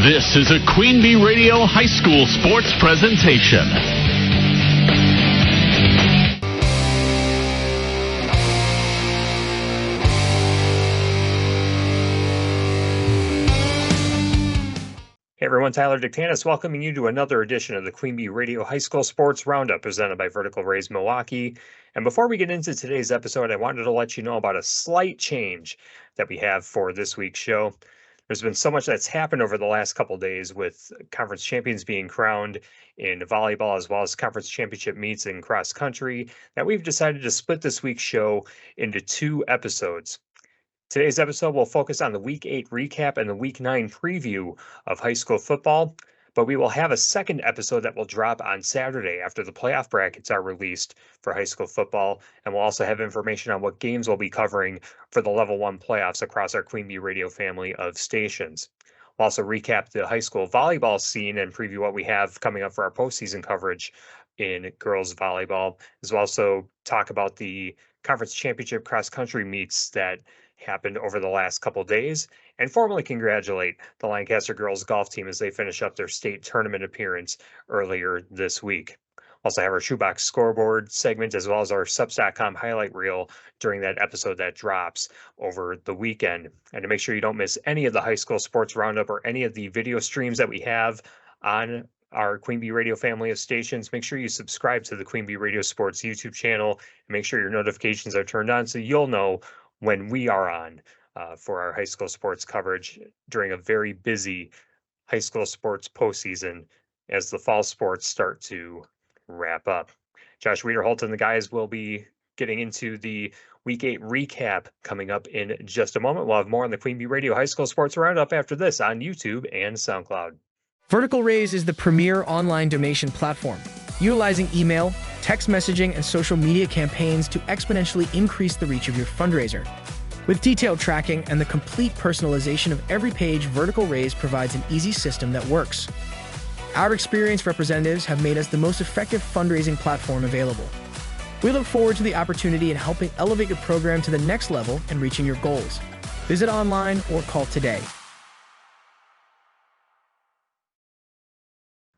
This is a QueenB Radio High School Sports presentation. Hey everyone, Tyler Dictanis welcoming you to another edition of the QueenB Radio High School Sports Roundup presented by Vertical Rays Milwaukee. And before we get into today's episode, I wanted to let you know about a slight change that we have for this week's show. There's been so much that's happened over the last couple of days with conference champions being crowned in volleyball as well as conference championship meets in cross country that we've decided to split this week's show into two episodes. Today's episode will focus on the Week 8 recap and the Week 9 preview of high school football, but we will have a second episode that will drop on Saturday after the playoff brackets are released for high school football, and we'll also have information on what games we'll be covering for the Level 1 playoffs across our QueenB Radio family of stations. We'll also recap the high school volleyball scene and preview what we have coming up for our postseason coverage in girls volleyball, as well as also talk about the conference championship cross-country meets that happened over the last couple days, and formally congratulate the Lancaster girls golf team as they finish up their state tournament appearance earlier this week. Also have our shoebox scoreboard segment as well as our subs.com highlight reel during that episode that drops over the weekend. And to make sure you don't miss any of the high school sports roundup or any of the video streams that we have on our QueenB Radio family of stations, make sure you subscribe to the QueenB Radio Sports YouTube channel and make sure your notifications are turned on so you'll know when we are on for our high school sports coverage during a very busy high school sports postseason as the fall sports start to wrap up. Josh Wiederholt and the guys will be getting into the Week 8 recap coming up in just a moment. We'll have more on the QueenB Radio High School Sports Roundup after this on YouTube and SoundCloud. Vertical Rays is the premier online donation platform, utilizing email, text messaging, and social media campaigns to exponentially increase the reach of your fundraiser. With detailed tracking and the complete personalization of every page, Vertical Rays provides an easy system that works. Our experienced representatives have made us the most effective fundraising platform available. We look forward to the opportunity in helping elevate your program to the next level and reaching your goals. Visit online or call today.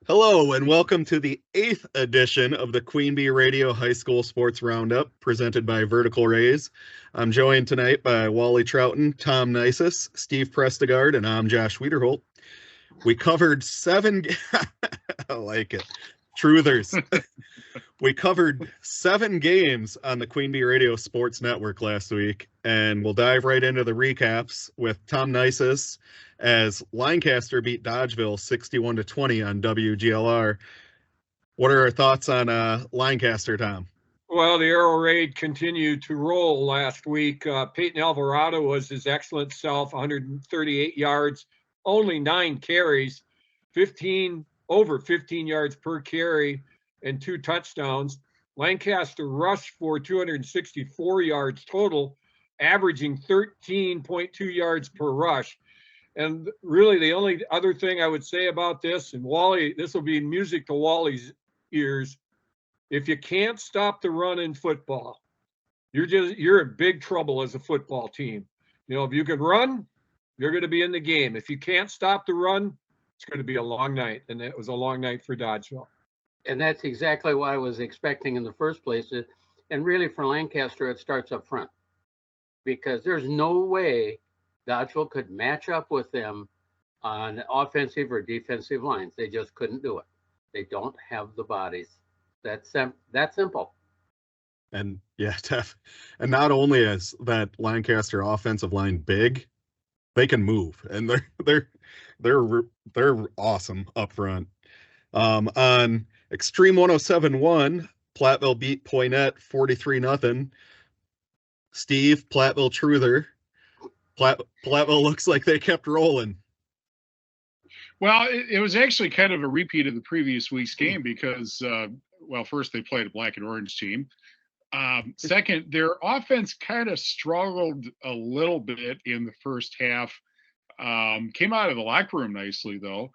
Hello and welcome to the 8th edition of the QueenB Radio High School Sports Roundup presented by Vertical Rays. I'm joined tonight by Wally Troughton, Tom Nisus, Steve Prestegard, and I'm Josh Wiederholt. We covered I like it. Truthers. We covered 7 games on the QueenB Radio Sports Network last week, and we'll dive right into the recaps with Tom Nisus as Lancaster beat Dodgeville 61-20 on WGLR. What are our thoughts on Lancaster, Tom? Well, the Arrow Raid continued to roll last week. Peyton Alvarado was his excellent self, 138 yards, only 9 carries, over 15 yards per carry, and 2 touchdowns. Lancaster rushed for 264 yards total, averaging 13.2 yards per rush. And really, the only other thing I would say about this, and Wally, this will be music to Wally's ears, if you can't stop the run in football, you're in big trouble as a football team. You know, if you can run, you're going to be in the game. If you can't stop the run, it's going to be a long night, and it was a long night for Dodgeville. And that's exactly what I was expecting in the first place. And really, for Lancaster, it starts up front because there's no way Dodgeville could match up with them on offensive or defensive lines. They just couldn't do it. They don't have the bodies. That's that simple. And yeah, and not only is that Lancaster offensive line big, they can move, and they're awesome up front. On Extreme 107.1, Platteville beat Poynette 43-0. Steve, Platteville Truther. Platteville looks like they kept rolling. Well, it was actually kind of a repeat of the previous week's game because, first they played a black and orange team. Second, their offense kind of struggled a little bit in the first half. Came out of the locker room nicely, though,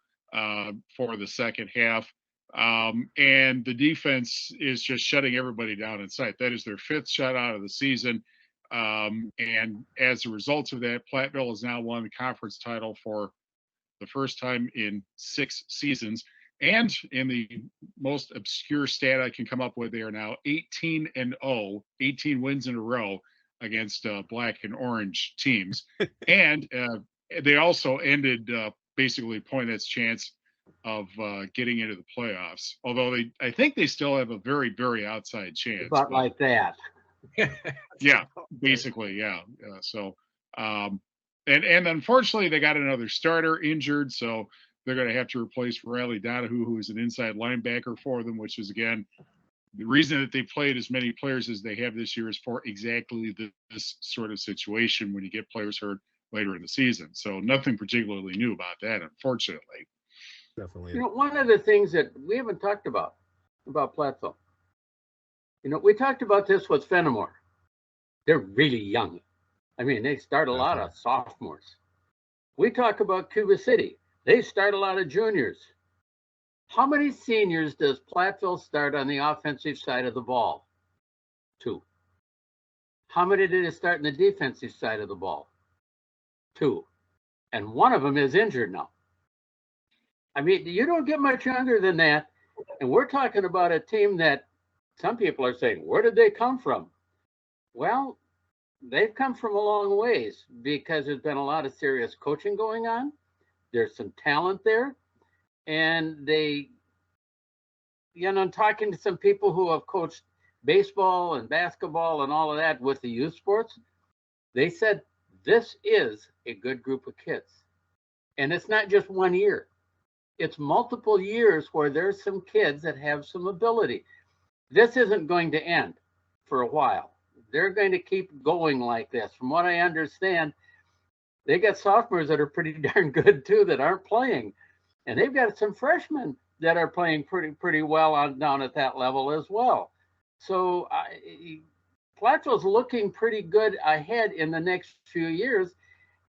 for the second half. And the defense is just shutting everybody down in sight. That is their 5th shutout of the season. And as a result of that, Platteville has now won the conference title for the first time in 6 seasons. And in the most obscure stat I can come up with, they are now 18-0, 18 wins in a row against black and orange teams. And they also ended basically Poinet's chance of getting into the playoffs. Although I think they still have a very, very outside chance. But like that. Yeah, basically, yeah. So, and unfortunately, they got another starter injured, so they're going to have to replace Riley Donahue, who is an inside linebacker for them, which is, again, the reason that they played as many players as they have this year is for exactly this sort of situation when you get players hurt later in the season. So nothing particularly new about that, unfortunately. Definitely. You know, one of the things that we haven't talked about Platteville, you know, we talked about this with Fenimore. They're really young. I mean, they start a lot of sophomores. We talk about Cuba City. They start a lot of juniors. How many seniors does Platteville start on the offensive side of the ball? 2. How many did it start in the defensive side of the ball? 2. And one of them is injured now. I mean, you don't get much younger than that. And we're talking about a team that some people are saying, where did they come from? Well, they've come from a long ways because there's been a lot of serious coaching going on. There's some talent there. And they, you know, talking to some people who have coached baseball and basketball and all of that with the youth sports, they said this is a good group of kids. And it's not just 1 year. It's multiple years where there's some kids that have some ability. This isn't going to end for a while. They're going to keep going like this. From what I understand, they got sophomores that are pretty darn good too that aren't playing. And they've got some freshmen that are playing pretty well down at that level as well. So Platteville's looking pretty good ahead in the next few years.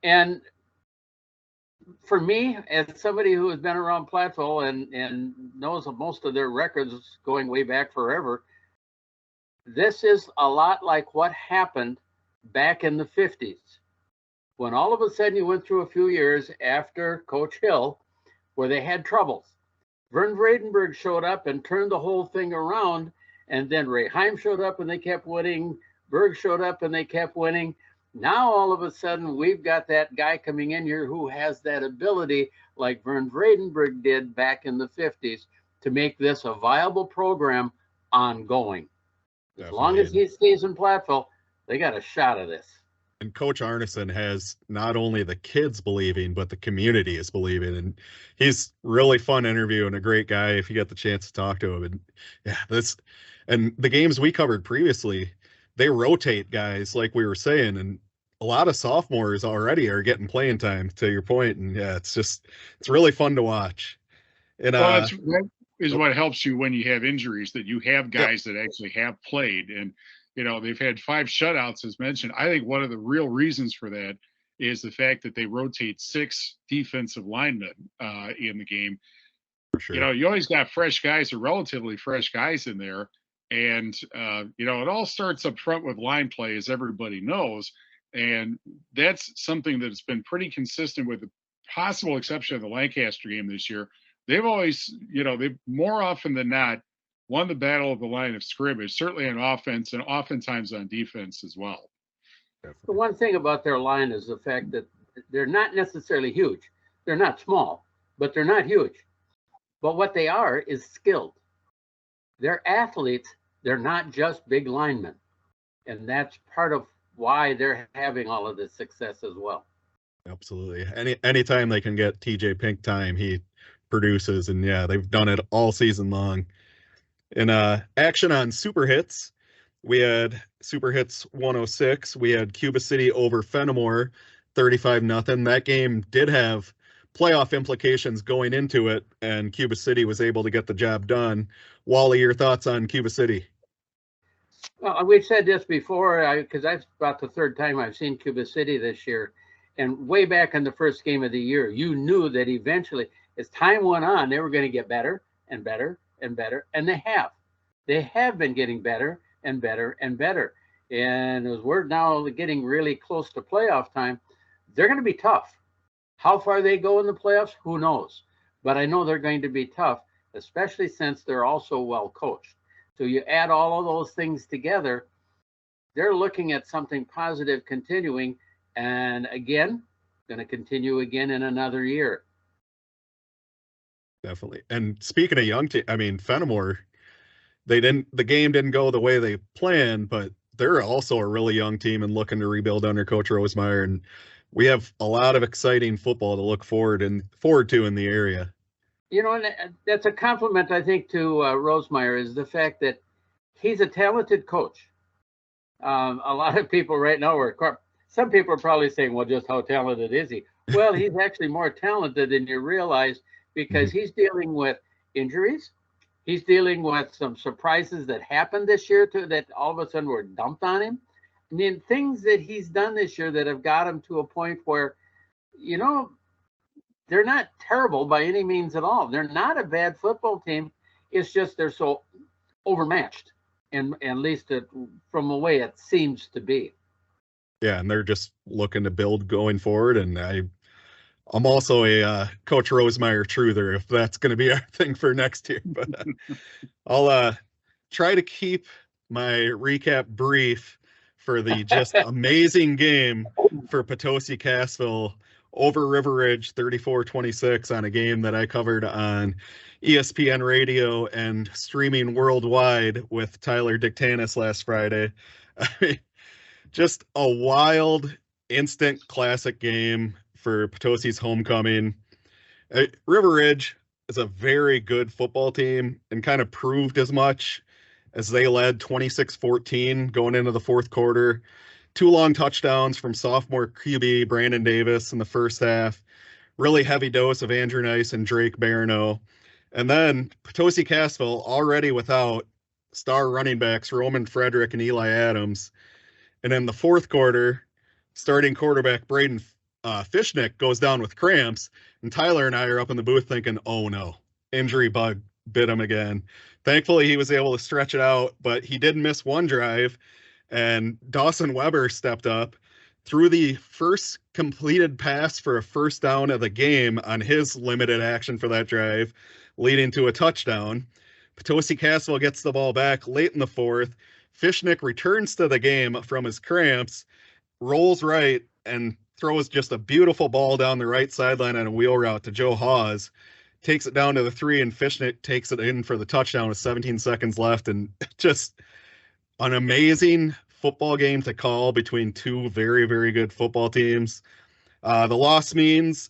And for me, as somebody who has been around Platteville and knows of most of their records going way back forever, this is a lot like what happened back in the 50s. When all of a sudden you went through a few years after Coach Hill, where they had troubles. Vern Vredenberg showed up and turned the whole thing around, and then Ray Heim showed up and they kept winning. Berg showed up and they kept winning. Now all of a sudden we've got that guy coming in here who has that ability like Vern Vredenberg did back in the 50s to make this a viable program ongoing. As long as he stays in Platteville, they got a shot of this. And Coach Arneson has not only the kids believing, but the community is believing. And he's really fun interview and a great guy if you get the chance to talk to him. And yeah, and the games we covered previously, they rotate guys like we were saying, and a lot of sophomores already are getting playing time, to your point. And yeah, it's really fun to watch. And that is what helps you when you have injuries, that you have guys that actually have played. And you know, they've had 5 shutouts, as mentioned. I think one of the real reasons for that is the fact that they rotate 6 defensive linemen in the game. For sure. You know, you always got fresh guys or relatively fresh guys in there. And, you know, it all starts up front with line play, as everybody knows. And that's something that's been pretty consistent, with the possible exception of the Lancaster game this year. They've always, you know, they've more often than not won the battle of the line of scrimmage, certainly on offense and oftentimes on defense as well. The one thing about their line is the fact that they're not necessarily huge. They're not small, but they're not huge. But what they are is skilled. They're athletes. They're not just big linemen. And that's part of why they're having all of this success as well. Absolutely. Anytime they can get TJ Pink time, he produces. And yeah, they've done it all season long. In action on Super Hits, we had Super Hits 106. We had Cuba City over Fenimore, 35-0. That game did have playoff implications going into it, and Cuba City was able to get the job done. Wally, your thoughts on Cuba City? Well, we've said this before, because that's about the 3rd time I've seen Cuba City this year. And way back in the first game of the year, you knew that eventually, as time went on, they were going to get better and better and better, and they have been getting better and better and better. And as we're now getting really close to playoff time, they're going to be tough. How far they go in the playoffs, who knows? But I know they're going to be tough, especially since they're also well coached. So you add all of those things together, they're looking at something positive continuing, and again, going to continue again in another year. Definitely. And speaking of young team, I mean, Fenimore, the game didn't go the way they planned, but they're also a really young team and looking to rebuild under Coach Rosemeyer. And we have a lot of exciting football to look forward to in the area. You know, and that's a compliment, I think, to Rosemeyer, is the fact that he's a talented coach. A lot of people right now some people are probably saying, well, just how talented is he? Well, he's actually more talented than you realize, because he's dealing with injuries. He's dealing with some surprises that happened this year too, that all of a sudden were dumped on him. I mean, things that he's done this year that have got him to a point where, you know, they're not terrible by any means at all. They're not a bad football team. It's just they're so overmatched, and at least from the way it seems to be. Yeah, and they're just looking to build going forward. And I'm also a Coach Rosemeyer truther, if that's going to be our thing for next year. But I'll try to keep my recap brief for the just amazing game for Potosi Cassville over River Ridge, 34-26, on a game that I covered on ESPN radio and streaming worldwide with Tyler Dictanis last Friday. I mean, just a wild, instant classic game for Potosi's homecoming. River Ridge is a very good football team and kind of proved as much as they led 26-14 going into the fourth quarter. 2 long touchdowns from sophomore QB Brandon Davis in the first half. Really heavy dose of Andrew Nice and Drake Barno. And then Potosi Cassville already without star running backs Roman Frederick and Eli Adams. And in the fourth quarter, starting quarterback Braden Fishnick goes down with cramps, and Tyler and I are up in the booth thinking, oh no, injury bug bit him again. Thankfully, he was able to stretch it out, but he did miss one drive, and Dawson Weber stepped up, threw the first completed pass for a first down of the game on his limited action for that drive, leading to a touchdown. Potosi Cassville gets the ball back late in the fourth. Fishnick returns to the game from his cramps, rolls right, and throws just a beautiful ball down the right sideline on a wheel route to Joe Hawes, takes it down to the 3, and Fishnick takes it in for the touchdown with 17 seconds left. And just an amazing football game to call between 2 very, very good football teams. The loss means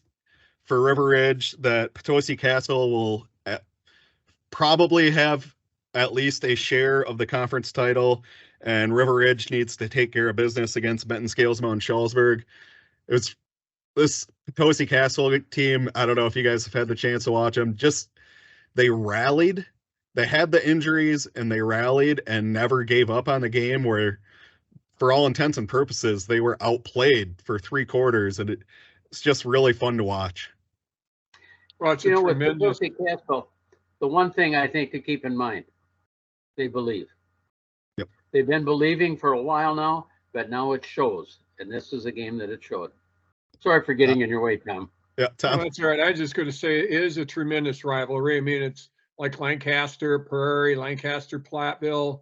for River Ridge that Potosi Cassville will probably have at least a share of the conference title, and River Ridge needs to take care of business against Benton Scalesmo and Shullsburg. It's this Potosi Cassville team. I don't know if you guys have had the chance to watch them. Just they rallied. They had the injuries and they rallied and never gave up on the game, where for all intents and purposes, they were outplayed for 3 quarters. And it's just really fun to watch. Well, it's tremendous. With Potosi Cassville, the one thing I think to keep in mind, they believe. Yep. They've been believing for a while now, but now it shows. And this is a game that it showed. Sorry for getting in your way, Tom. Yeah, Tom. No, that's all right. I was just going to say it is a tremendous rivalry. I mean, it's like Lancaster, Prairie, Lancaster, Platteville,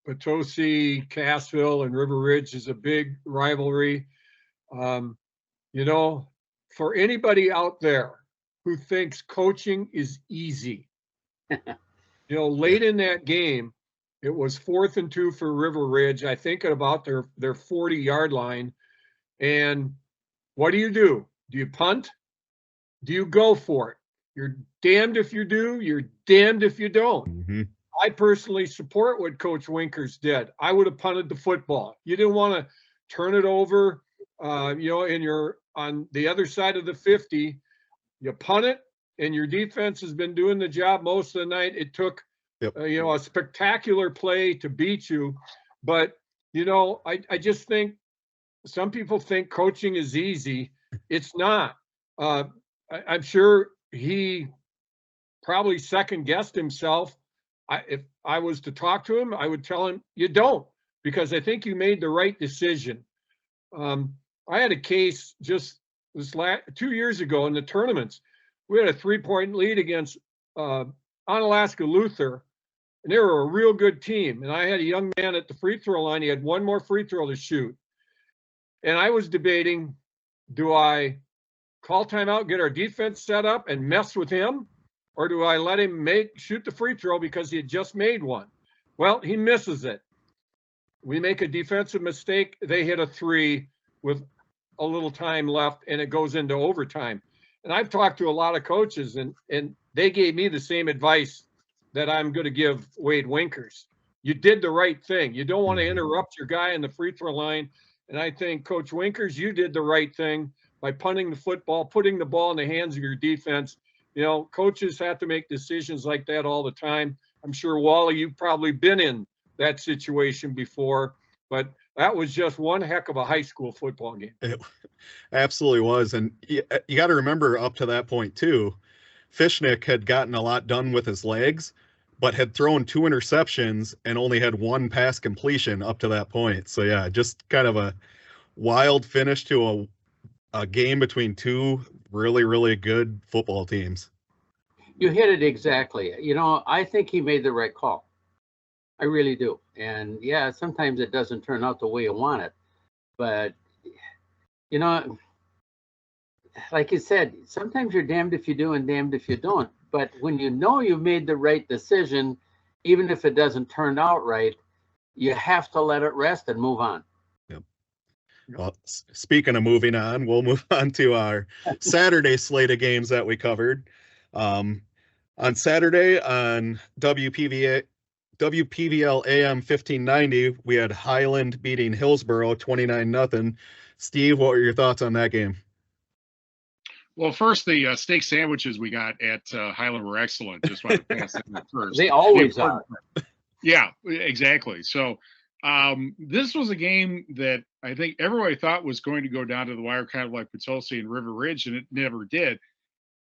Potosi, Cassville, and River Ridge is a big rivalry. You know, for anybody out there who thinks coaching is easy, you know, late in that game, it was 4th and 2 for River Ridge, I think at about their 40-yard line. And what do? Do you punt? Do you go for it? You're damned if you do. You're damned if you don't. Mm-hmm. I personally support what Coach Winkers did. I would have punted the football. You didn't want to turn it over, you know, and you're on the other side of the 50. You punt it, and your defense has been doing the job most of the night. It took, you know, a spectacular play to beat you. But, you know, I just think some people think coaching is easy. It's not. I'm sure he probably second-guessed himself. If I was to talk to him, I would tell him, you don't, because I think you made the right decision. I had a case just 2 years ago in the tournaments. We had a 3-point lead against Onalaska Luther, and they were a real good team. And I had a young man at the free throw line. He had one more free throw to shoot. And I was debating, do I call timeout, get our defense set up and mess with him? Or do I let him shoot the free throw because he had just made one? Well, he misses it. We make a defensive mistake. They hit a 3 with a little time left, and it goes into overtime. And I've talked to a lot of coaches, and they gave me the same advice that I'm going to give Wade Winkers. You did the right thing. You don't want to interrupt your guy in the free throw line. And I think, Coach Winkers, you did the right thing by punting the football, putting the ball in the hands of your defense. You know, coaches have to make decisions like that all the time. I'm sure, Wally, you've probably been in that situation before, but that was just one heck of a high school football game. It absolutely was. And you got to remember, up to that point too, Fishnick had gotten a lot done with his legs, but had thrown 2 interceptions and only had 1 pass completion up to that point. So yeah, just kind of a wild finish to a game between 2 really, really good football teams. You hit it exactly. You know, I think he made the right call. I really do. And yeah, sometimes it doesn't turn out the way you want it. But, you know, like you said, sometimes you're damned if you do and damned if you don't. But when you know you've made the right decision, even if it doesn't turn out right, you have to let it rest and move on. Yep. Well, speaking of moving on, we'll move on to our Saturday slate of games that we covered. On Saturday on WPVL AM 1590, we had Highland beating Hillsborough 29-0. Steve, what were your thoughts on that game? Well, first, the steak sandwiches we got at Highland were excellent. Just want to pass that first. They always are. Yeah, exactly. So this was a game that I think everybody thought was going to go down to the wire, kind of like Potosi and River Ridge, and it never did.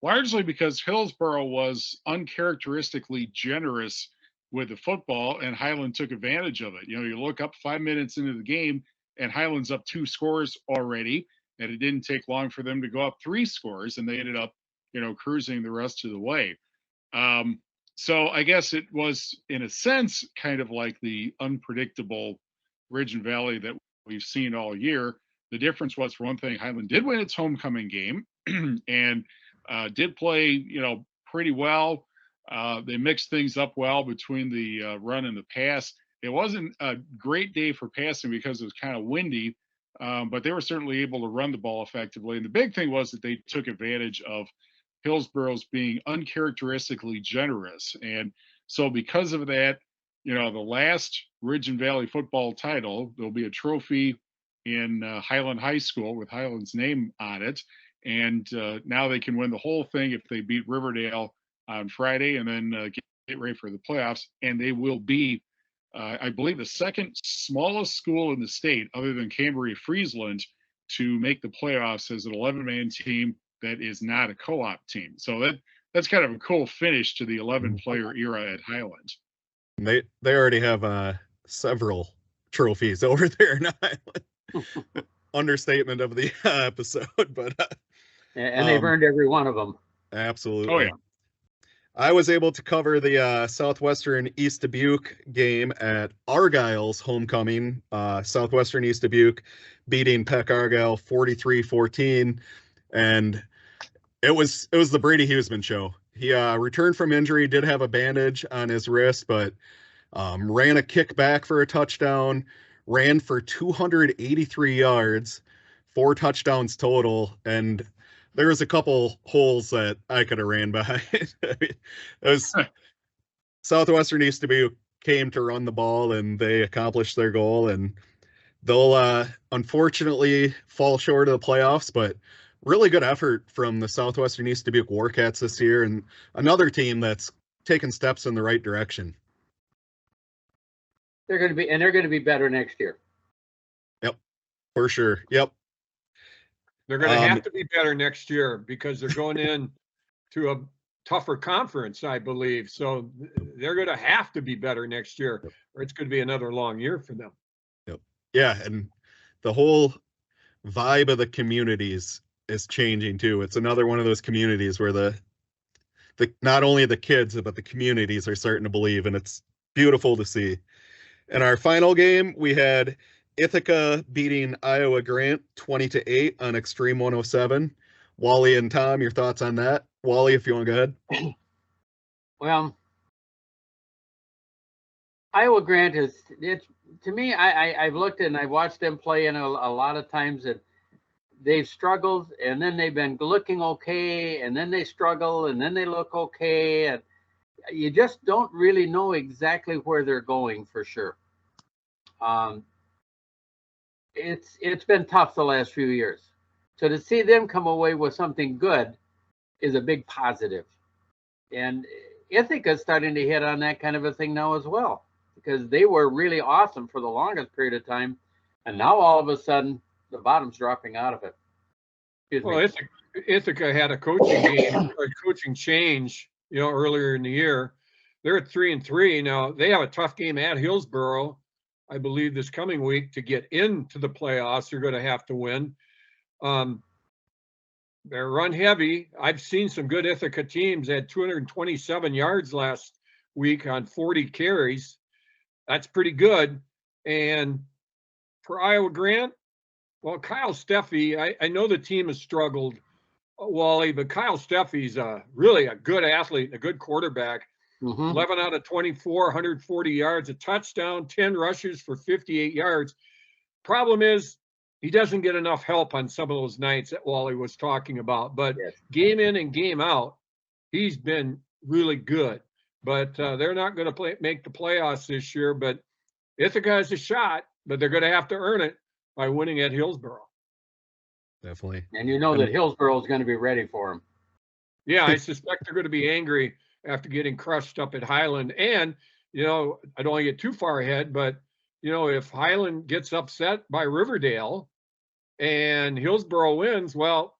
Largely because Hillsborough was uncharacteristically generous with the football, and Highland took advantage of it. You know, you look up 5 minutes into the game, and Highland's up 2 scores already, and it didn't take long for them to go up 3 scores, and they ended up, you know, cruising the rest of the way. So I guess it was, in a sense, kind of like the unpredictable Ridge and Valley that we've seen all year. The difference was, for one thing, Highland did win its homecoming game and did play, you know, pretty well. They mixed things up well between the run and the pass. It wasn't a great day for passing because it was kind of windy, but they were certainly able to run the ball effectively. And the big thing was that they took advantage of Hillsborough's being uncharacteristically generous. And so because of that, you know, the last Ridge and Valley football title, there'll be a trophy in Highland High School with Highland's name on it. And now they can win the whole thing if they beat Riverdale on Friday and then get ready for the playoffs. And they will be, I believe, the second smallest school in the state, other than Cambria-Friesland, to make the playoffs as an 11-man team that is not a co-op team. So that's kind of a cool finish to the 11-player era at Highland. They already have several trophies over there in Highland. Understatement of the episode, but and they've earned every one of them. Absolutely. Oh yeah. I was able to cover the Southwestern East Dubuque game at Argyle's homecoming. Southwestern East Dubuque beating Peck Argyle 43-14, and it was the Brady Huseman show. He returned from injury, did have a bandage on his wrist, but ran a kickback for a touchdown, ran for 283 yards, 4 touchdowns total, and there was a couple holes that I could have ran behind. It was Southwestern East Dubuque came to run the ball, and they accomplished their goal, and they'll unfortunately fall short of the playoffs, but really good effort from the Southwestern East Dubuque Warcats this year, and another team that's taken steps in the right direction. They're going to be better next year. Yep, for sure. Yep. They're going to have to be better next year because they're going in to a tougher conference, I believe. So they're going to have to be better next year, or it's going to be another long year for them. Yep. Yeah, and the whole vibe of the communities is changing too. It's another one of those communities where the not only the kids but the communities are starting to believe, and it's beautiful to see. In our final game, we had Ithaca beating Iowa Grant 20-8 on Extreme 107. Wally and Tom, your thoughts on that? Wally, if you want to go ahead. Well, Iowa Grant it's to me, I've looked and I've watched them play, and a lot of times that they've struggled, and then they've been looking okay, and then they struggle, and then they look okay, and you just don't really know exactly where they're going for sure. It's been tough the last few years. So to see them come away with something good is a big positive. And Ithaca's starting to hit on that kind of a thing now as well, because they were really awesome for the longest period of time, and now all of a sudden the bottom's dropping out of it. Well, Ithaca had a coaching game, a coaching change, earlier in the year. They're at 3-3 now. They have a tough game at Hillsboro, I believe, this coming week to get into the playoffs. They're going to have to win. They're run heavy. I've seen some good Ithaca teams. They had 227 yards last week on 40 carries. That's pretty good. And for Iowa Grant, well, Kyle Steffi, I know the team has struggled, Wally, but Kyle Steffi's really a good athlete, a good quarterback. 11 out of 24, 140 yards, a touchdown, 10 rushes for 58 yards. Problem is, he doesn't get enough help on some of those nights that Wally was talking about. But game in and game out, he's been really good. But they're not going to make the playoffs this year. But Ithaca has a shot, but they're going to have to earn it by winning at Hillsboro. Definitely. And that Hillsboro is going to be ready for him. Yeah, I suspect they're going to be angry after getting crushed up at Highland. And, I don't want to get too far ahead, but, if Highland gets upset by Riverdale and Hillsboro wins, well,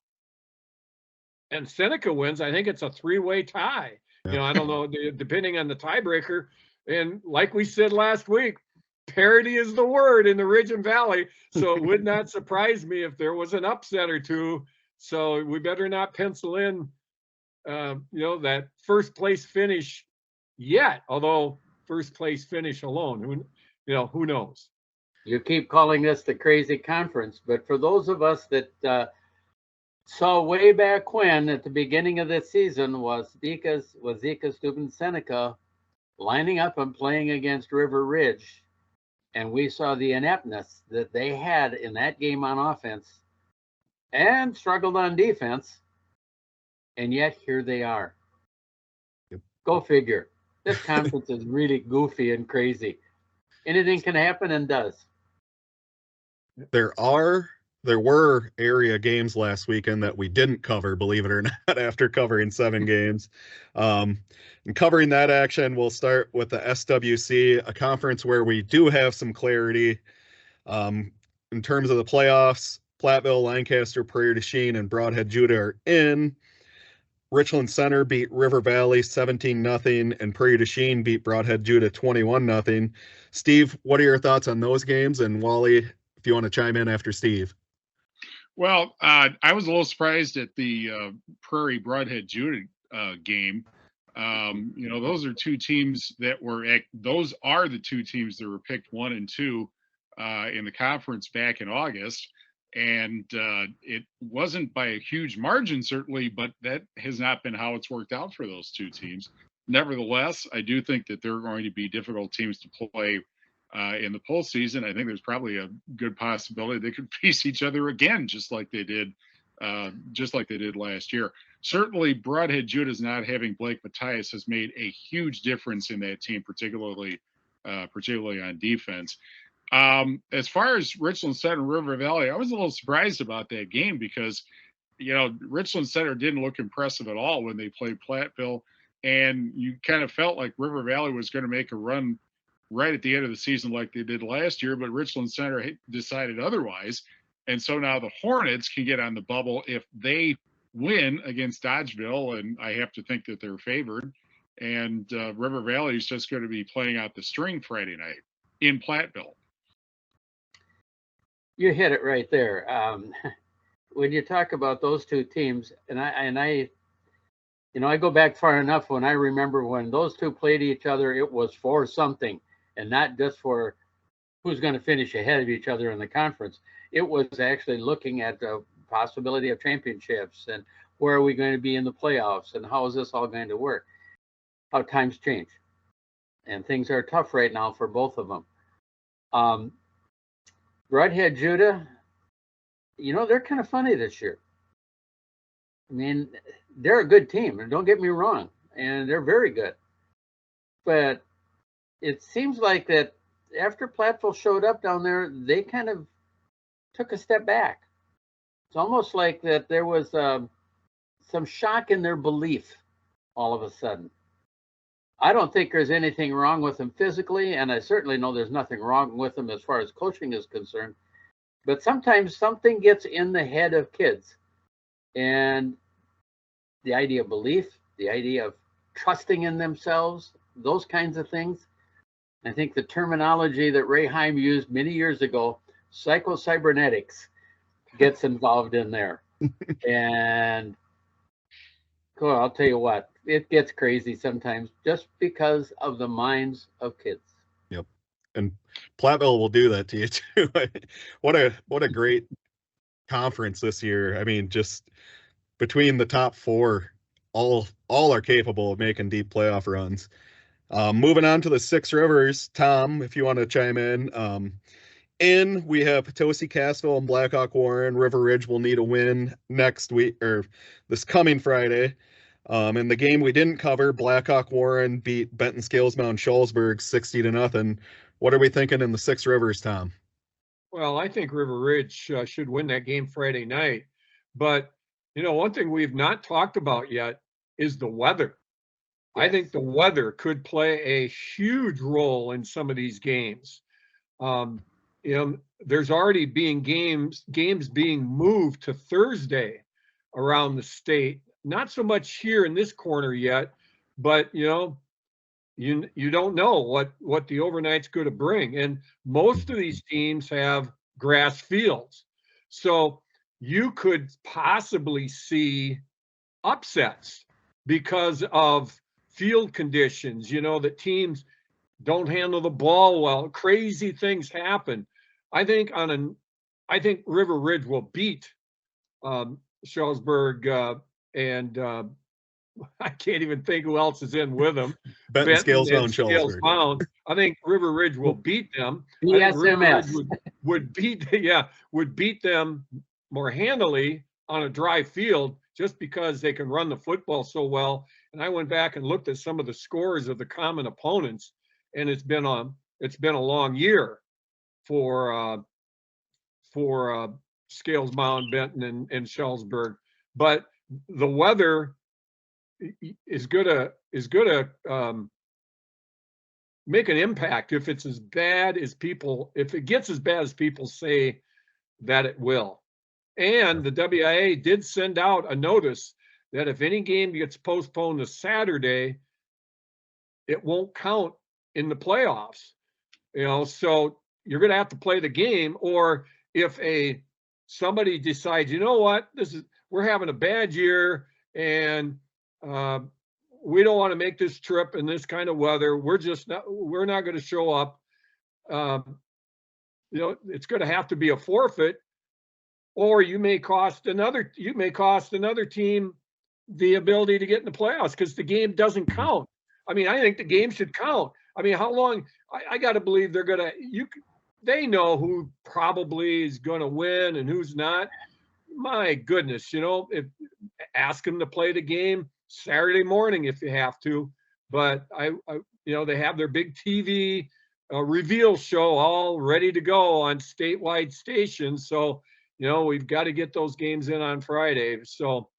and Seneca wins, I think it's a three-way tie. Yeah. I don't know, depending on the tiebreaker. And like we said last week, parity is the word in the Ridge and Valley. So it would not surprise me if there was an upset or two. So we better not pencil in that first place finish yet, although first place finish alone, who knows? You keep calling this the crazy conference, but for those of us that saw way back when at the beginning of this season was Zika Steuben Seneca lining up and playing against River Ridge, and we saw the ineptness that they had in that game on offense and struggled on defense. And yet here they are. Yep. Go figure. This conference is really goofy and crazy. Anything can happen and does. There were area games last weekend that we didn't cover, believe it or not, after covering 7 games. And covering that action, we'll start with the SWC, a conference where we do have some clarity. In terms of the playoffs, Platteville, Lancaster, Prairie du Chien, and Broadhead Judah are in. Richland Center beat River Valley 17-0, and Prairie du Chien beat Broadhead Judah 21-0. Steve, what are your thoughts on those games? And Wally, if you want to chime in after Steve. Well, I was a little surprised at the Prairie Broadhead Judah game. Those are two teams that those are the two teams that were picked 1 and 2 in the conference back in August. And it wasn't by a huge margin, certainly, but that has not been how it's worked out for those two teams. Nevertheless, I do think that they're going to be difficult teams to play in the postseason. I think there's probably a good possibility they could face each other again, just like they did last year. Certainly, Broadhead Judah's not having Blake Matthias has made a huge difference in that team, particularly on defense. As far as Richland Center and River Valley, I was a little surprised about that game because, Richland Center didn't look impressive at all when they played Platteville, and you kind of felt like River Valley was going to make a run right at the end of the season like they did last year, but Richland Center decided otherwise. And so now the Hornets can get on the bubble if they win against Dodgeville, and I have to think that they're favored. And River Valley is just going to be playing out the string Friday night in Platteville. You hit it right there. when you talk about those two teams, and I I go back far enough when I remember when those two played each other, it was for something and not just for who's going to finish ahead of each other in the conference. It was actually looking at the possibility of championships and where are we going to be in the playoffs and how is this all going to work? How times change. And things are tough right now for both of them. Broadhead Judah, they're kind of funny this year. I mean, they're a good team, and don't get me wrong, and they're very good. But it seems like that after Platteville showed up down there, they kind of took a step back. It's almost like that there was some shock in their belief all of a sudden. I don't think there's anything wrong with them physically, and I certainly know there's nothing wrong with them as far as coaching is concerned. But sometimes something gets in the head of kids. And the idea of belief, the idea of trusting in themselves, those kinds of things. I think the terminology that Ray Heim used many years ago, psycho-cybernetics, gets involved in there. And cool, I'll tell you what, it gets crazy sometimes just because of the minds of kids. Yep. And Platteville will do that to you too. What a great conference this year. I mean, just between the top four, all are capable of making deep playoff runs. Moving on to the Six Rivers, Tom, if you want to chime in. We have Potosi, Cassville, and Blackhawk Warren. River Ridge will need a win next week or this coming Friday. In the game we didn't cover, Blackhawk Warren beat Benton Scales Mound Shullsburg 60-0. What are we thinking in the Six Rivers, Tom? Well, I think River Ridge should win that game Friday night. But, one thing we've not talked about yet is the weather. Yes. I think the weather could play a huge role in some of these games. There's already being games being moved to Thursday around the state. Not so much here in this corner yet, but you don't know what the overnight's going to bring. And most of these teams have grass fields. So you could possibly see upsets because of field conditions, that teams don't handle the ball well. Crazy things happen. I think River Ridge will beat Shullsburg and I can't even think who else is in with them. Benton Scales Mound Shullsburg. I think River Ridge will beat them. BSMS would beat them more handily on a dry field just because they can run the football so well. And I went back and looked at some of the scores of the common opponents, and it's been a long year for Scales Mound, Benton, and Shullsburg. But the weather is gonna make an impact if it gets as bad as people say that it will. And the WIAA did send out a notice that if any game gets postponed to Saturday, it won't count in the playoffs. So you're going to have to play the game, or if somebody decides, we're having a bad year and we don't want to make this trip in this kind of weather, we're not going to show up. It's going to have to be a forfeit, or you may cost another team the ability to get in the playoffs because the game doesn't count. I mean, I think the game should count. I mean, how long? I got to believe they know who probably is going to win and who's not. My goodness, ask them to play the game Saturday morning if you have to. But they have their big TV reveal show all ready to go on statewide stations. So, we've got to get those games in on Friday. So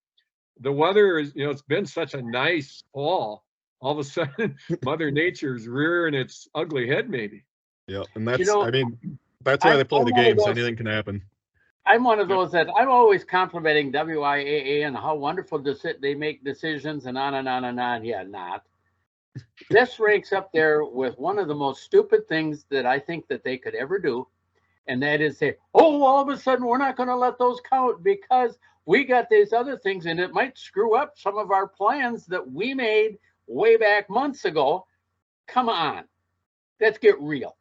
the weather is, it's been such a nice fall. All of a sudden, Mother Nature's rearing its ugly head, maybe. Yeah, and that's why they play the games. Anything can happen. I'm one of those that I'm always complimenting WIAA and how wonderful they make decisions and on and on and on. Yeah, not. This ranks up there with one of the most stupid things that I think that they could ever do. And that is say, oh, all of a sudden we're not going to let those count because we got these other things, and it might screw up some of our plans that we made way back months ago. Come on, let's get real.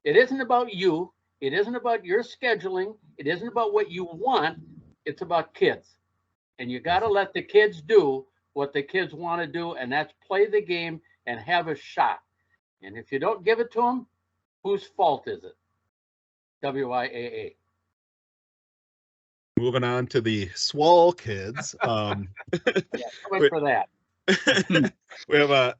It isn't about you. It isn't about your scheduling. It isn't about what you want. It's about kids. And you got to let the kids do what the kids want to do, and that's play the game and have a shot. And if you don't give it to them, whose fault is it? WIAA. Moving on to the SWAL kids. Coming for that. We have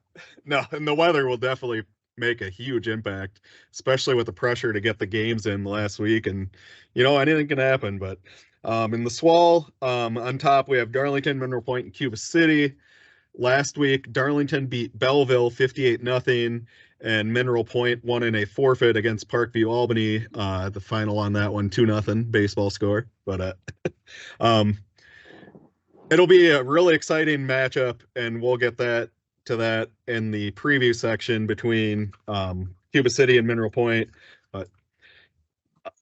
no, and the weather will definitely make a huge impact, especially with the pressure to get the games in last week. And, anything can happen. But in the SWAL, on top, we have Darlington, Mineral Point, and Cuba City. Last week, Darlington beat Belleville 58-0, and Mineral Point won in a forfeit against Parkview Albany. The final on that one, 2-0 baseball score. But it'll be a really exciting matchup, and we'll get to that in the preview section between Cuba City and Mineral Point. But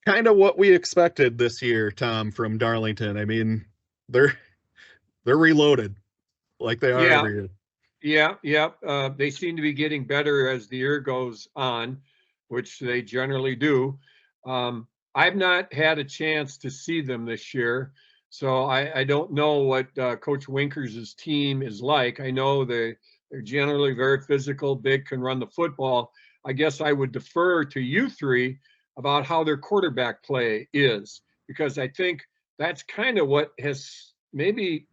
kind of what we expected this year, Tom, from Darlington. I mean, they're reloaded like they are every year. Yeah. They seem to be getting better as the year goes on, which they generally do. I've not had a chance to see them this year, so I don't know what Coach Winkers' team is like. I know they're generally very physical, big, can run the football. I guess I would defer to you three about how their quarterback play is, because I think that's kind of what has maybe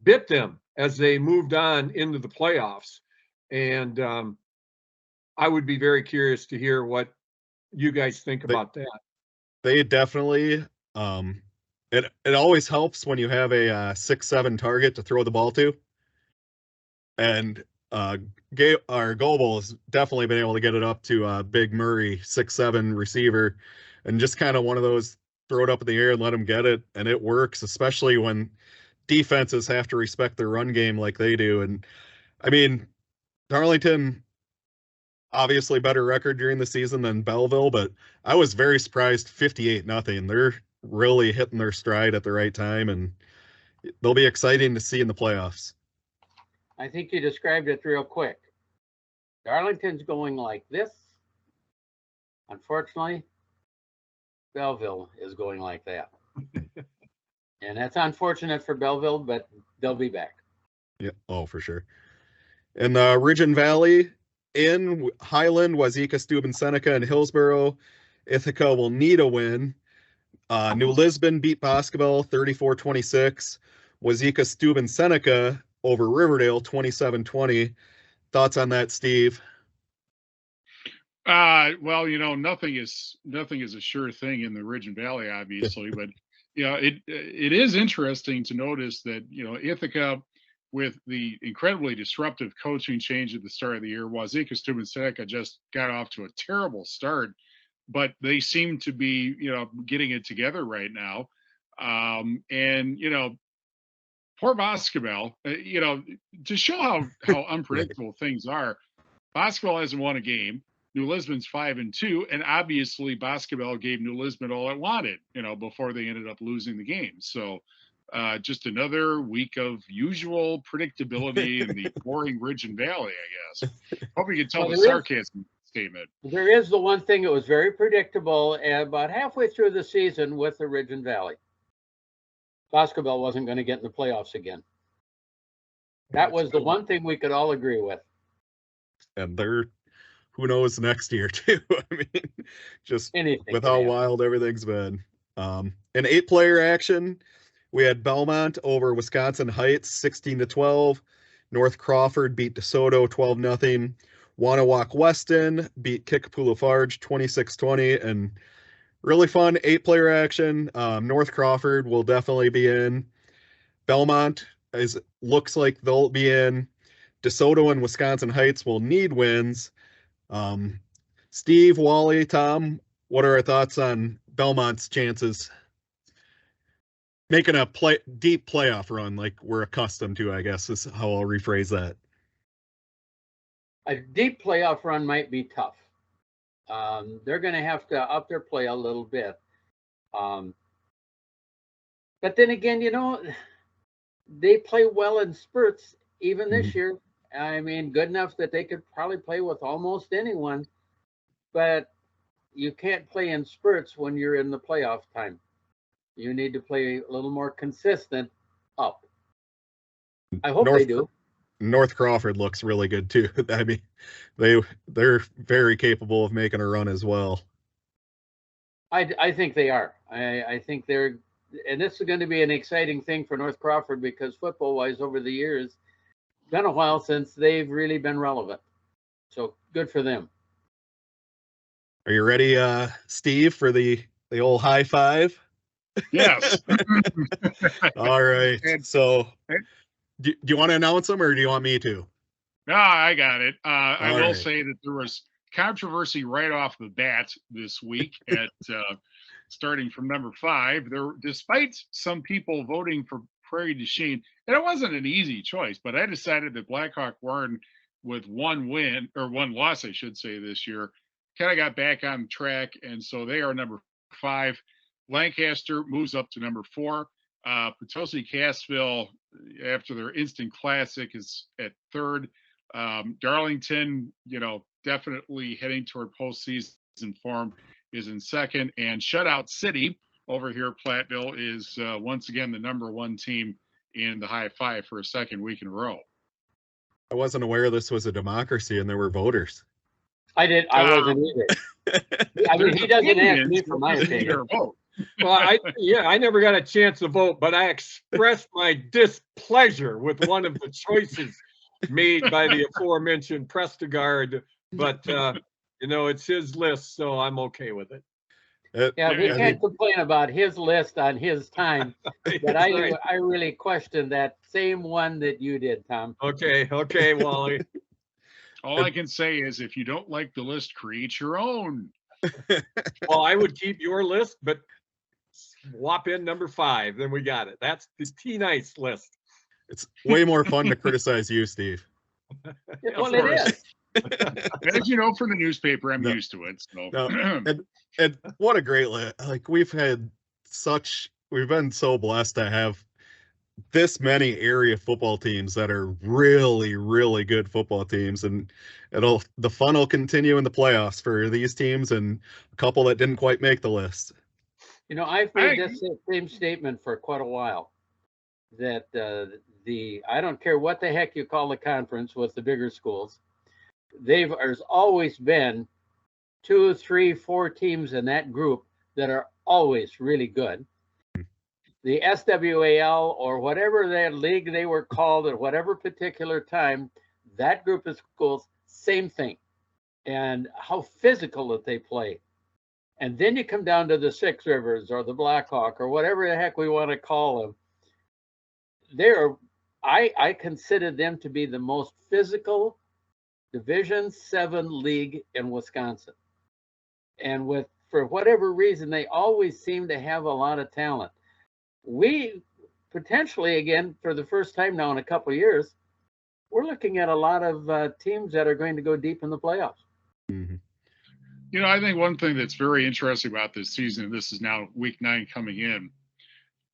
bit them as they moved on into the playoffs. And I would be very curious to hear what you guys think about that. They definitely, it always helps when you have a 6'7" target to throw the ball to. And Goebel has definitely been able to get it up to Big Murray, 6'7" receiver, and just kind of one of those throw it up in the air and let him get it. And it works, especially when defenses have to respect their run game like they do. And I mean, Darlington, obviously better record during the season than Belleville, but I was very surprised 58-0. They're really hitting their stride at the right time, and they'll be exciting to see in the playoffs. I think you described it real quick. Darlington's going like this. Unfortunately, Belleville is going like that. And that's unfortunate for Belleville, but they'll be back. Yeah, oh, for sure. In the Ridge and Valley, in Highland, Wazeeka, Steuben, Seneca, and Hillsborough, Ithaca will need a win. New Lisbon beat Boscobel 34-26. Wazeeka, Steuben, Seneca over Riverdale 27-20. Thoughts on that, Steve? Well, nothing is a sure thing in the Ridge and Valley, obviously, but it is interesting to notice that Ithaca, with the incredibly disruptive coaching change at the start of the year, Wazeeka, Steuben, Seneca just got off to a terrible start, but they seem to be getting it together right now. And poor Boscobel, to show how unpredictable things are, Boscobel hasn't won a game. New Lisbon's 5-2, and obviously Boscobel gave New Lisbon all it wanted, before they ended up losing the game. So just another week of usual predictability in the boring Ridge and Valley, I guess. Hope you can tell the sarcasm statement. There is the one thing that was very predictable about halfway through the season with the Ridge and Valley. Boscobel wasn't going to get in the playoffs again. That was the one thing we could all agree with. And they're, who knows next year too. I mean, just anything with how wild everything's been. In 8-player action, we had Belmont over Wisconsin Heights 16-12. North Crawford beat DeSoto 12-0. Wanawak Weston beat Kickapoo Lafarge 26-20. And really fun 8-player action. North Crawford will definitely be in. Belmont looks like they'll be in. DeSoto and Wisconsin Heights will need wins. Steve, Wally, Tom, what are our thoughts on Belmont's chances making a deep playoff run like we're accustomed to, I guess is how I'll rephrase that? A deep playoff run might be tough. They're going to have to up their play a little bit. But then again, they play well in spurts even this year. I mean, good enough that they could probably play with almost anyone, but you can't play in spurts when you're in the playoff time. You need to play a little more consistent up. I hope they do. North Crawford looks really good too. I mean, they're very capable of making a run as well. I think they are. I think they're, and this is going to be an exciting thing for North Crawford because football-wise, over the years, it's been a while since they've really been relevant. So good for them. Are you ready, Steve, for the old high five? Yes. All right. So, do you want to announce them, or do you want me to? No, I got it. I will right. say that there was controversy right off the bat this week at starting from number 5. Despite some people voting for Prairie du Chien, and it wasn't an easy choice, but I decided that Blackhawk Warren, with one win or one loss, I should say, this year, kind of got back on track, and so they are number 5. Lancaster moves up to number 4. Potosi Cassville, after their instant classic, is at 3rd. Darlington, definitely heading toward postseason form, is in 2nd. And Shutout City over here at Platteville is once again the number 1 team in the high 5 for a 2nd week in a row. I wasn't aware this was a democracy and there were voters. I wasn't either. I mean, he doesn't ask me for my opinion. Well, I never got a chance to vote, but I expressed my displeasure with one of the choices made by the aforementioned Prestegard. But it's his list, so I'm okay with it. Yeah, we can't complain about his list on his time, but Right. I really question that same one that you did, Tom. Okay, Wally. All I can say is, if you don't like the list, create your own. Well, I would keep your list, but swap in number 5. Then we got it. That's the T-Nice list. It's way more fun to criticize you, Steve. Well, it is. As you know from the newspaper, I'm used to it. So. No. And what a great list. Like, we've been so blessed to have this many area football teams that are really, really good football teams, and the fun will continue in the playoffs for these teams and a couple that didn't quite make the list. I've made this same statement for quite a while, that I don't care what the heck you call the conference with the bigger schools, there's always been 2, 3, 4 teams in that group that are always really good. The SWAL, or whatever that league they were called at whatever particular time, that group of schools, same thing. And how physical that they play. And then you come down to the Six Rivers or the Blackhawk or whatever the heck we want to call them. I consider them to be the most physical Division 7 league in Wisconsin. And for whatever reason, they always seem to have a lot of talent. We potentially, again, for the first time now in a couple of years, we're looking at a lot of teams that are going to go deep in the playoffs. Mm-hmm. I think one thing that's very interesting about this season, this is now week 9 coming in,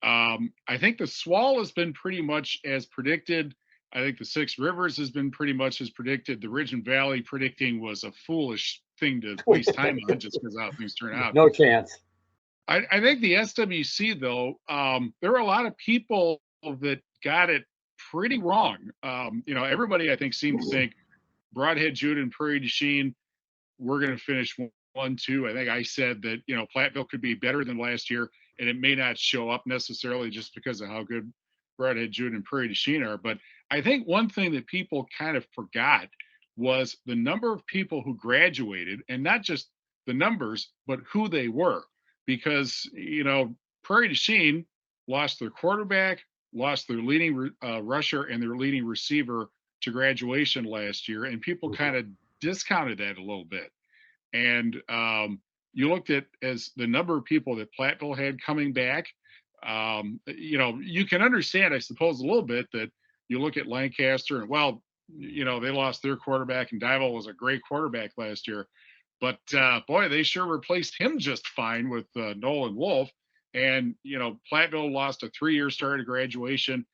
I think the SWAL has been pretty much as predicted. I think the Six Rivers has been pretty much as predicted. The Ridge and Valley predicting was a foolish thing to waste time on just because how things turn out. No chance. I think the SWC, though, there are a lot of people that got it pretty wrong. Everybody, I think, seemed to think Broadhead, Jude, and Prairie du Chien, we're going to finish 1-2. I think I said that, Platteville could be better than last year, and it may not show up necessarily just because of how good Broadhead, Jude, and Prairie du Chien are. But I think one thing that people kind of forgot was the number of people who graduated, and not just the numbers, but who they were. Because, Prairie du Chien lost their quarterback, lost their leading rusher, and their leading receiver to graduation last year, and people kind of discounted that a little bit. And you looked at as the number of people that Platteville had coming back. You can understand, I suppose, a little bit that you look at Lancaster and, they lost their quarterback, and Dival was a great quarterback last year. But boy, they sure replaced him just fine with Nolan Wolf. And, Platteville lost a 3-year start of graduation,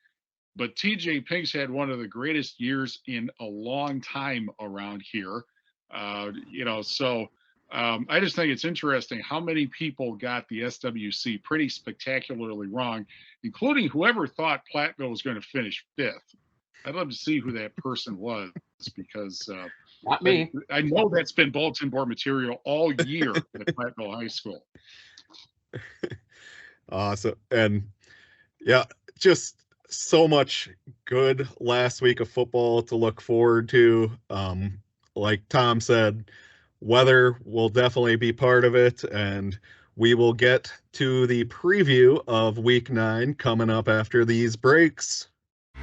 but TJ Pink's had one of the greatest years in a long time around here. So I just think it's interesting how many people got the SWC pretty spectacularly wrong, including whoever thought Platteville was going to finish 5th. I'd love to see who that person was, because Not me. I know that's been bulletin board material all year at Platteville High School. Awesome. And yeah, just so much good last week of football to look forward to. Like Tom said, weather will definitely be part of it, and we will get to the preview of week 9 coming up after these breaks.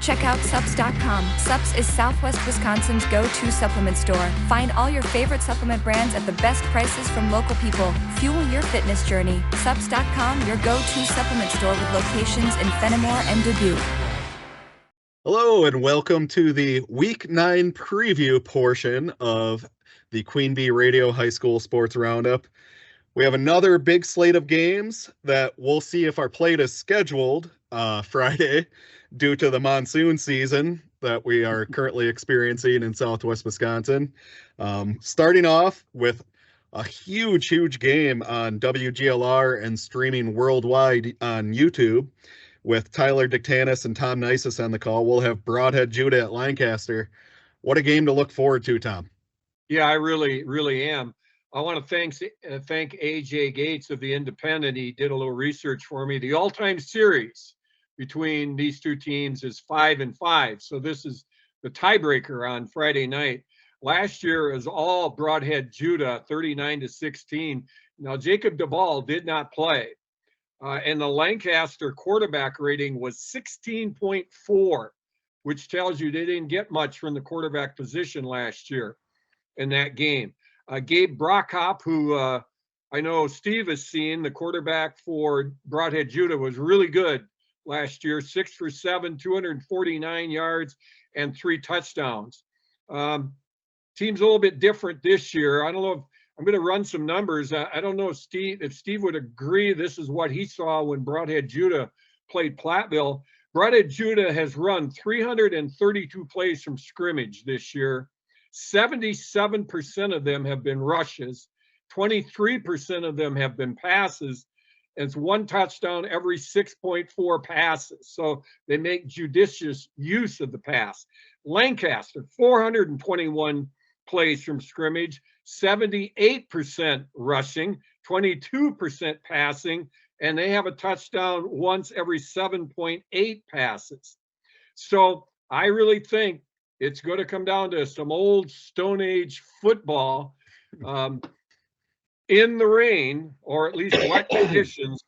Check out Subs.com. Subs is Southwest Wisconsin's go-to supplement store. Find all your favorite supplement brands at the best prices from local people. Fuel your fitness journey. Subs.com, your go-to supplement store with locations in Fenimore and Dubuque. Hello, and welcome to the Week 9 preview portion of the QueenB Radio High School Sports Roundup. We have another big slate of games that we'll see if our plate is scheduled Friday due to the monsoon season that we are currently experiencing in Southwest Wisconsin. Starting off with a huge game on WGLR and streaming worldwide on YouTube with Tyler Dictanis and Tom Nisus on the call. We'll have Broadhead Judah at Lancaster. What a game to look forward to, Tom. Yeah, I really am. I want to thank AJ Gates of the Independent. He did a little research for me. The all-time series between these two teams is 5-5. So this is the tiebreaker on Friday night. Last year is all Broadhead Judah, 39-16. Now Jacob Duvall did not play, and the Lancaster quarterback rating was 16.4, which tells you they didn't get much from the quarterback position last year in that game. Gabe Brockhop, who I know Steve has seen, the quarterback for Broadhead Judah, was really good last year, 6 for 7, 249 yards and 3 touchdowns. Team's a little bit different this year. I don't know if I'm going to run some numbers. I don't know if Steve would agree this is what he saw when Broadhead Judah played Platteville. Broadhead Judah has run 332 plays from scrimmage this year. 77% of them have been rushes. 23% of them have been passes. And it's 1 touchdown every 6.4 passes. So they make judicious use of the pass. Lancaster, 421 plays from scrimmage, 78% rushing, 22% passing, and they have a touchdown once every 7.8 passes. So I really think it's going to come down to some old Stone Age football in the rain, or at least wet conditions.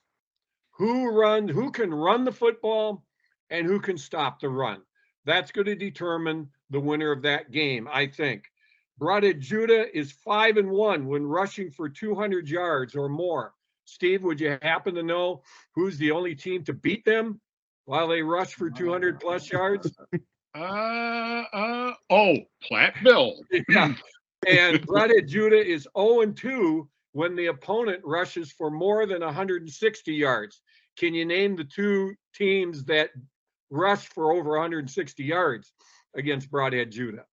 Who can run the football and who can stop the run. That's going to determine the winner of that game, I think. Broadhead Judah is 5-1 when rushing for 200 yards or more. Steve, would you happen to know who's the only team to beat them while they rush for 200 plus yards? Platteville. Yeah. And Broadhead Judah is 0-2 when the opponent rushes for more than 160 yards. Can you name the two teams that rush for over 160 yards against Broadhead Judah?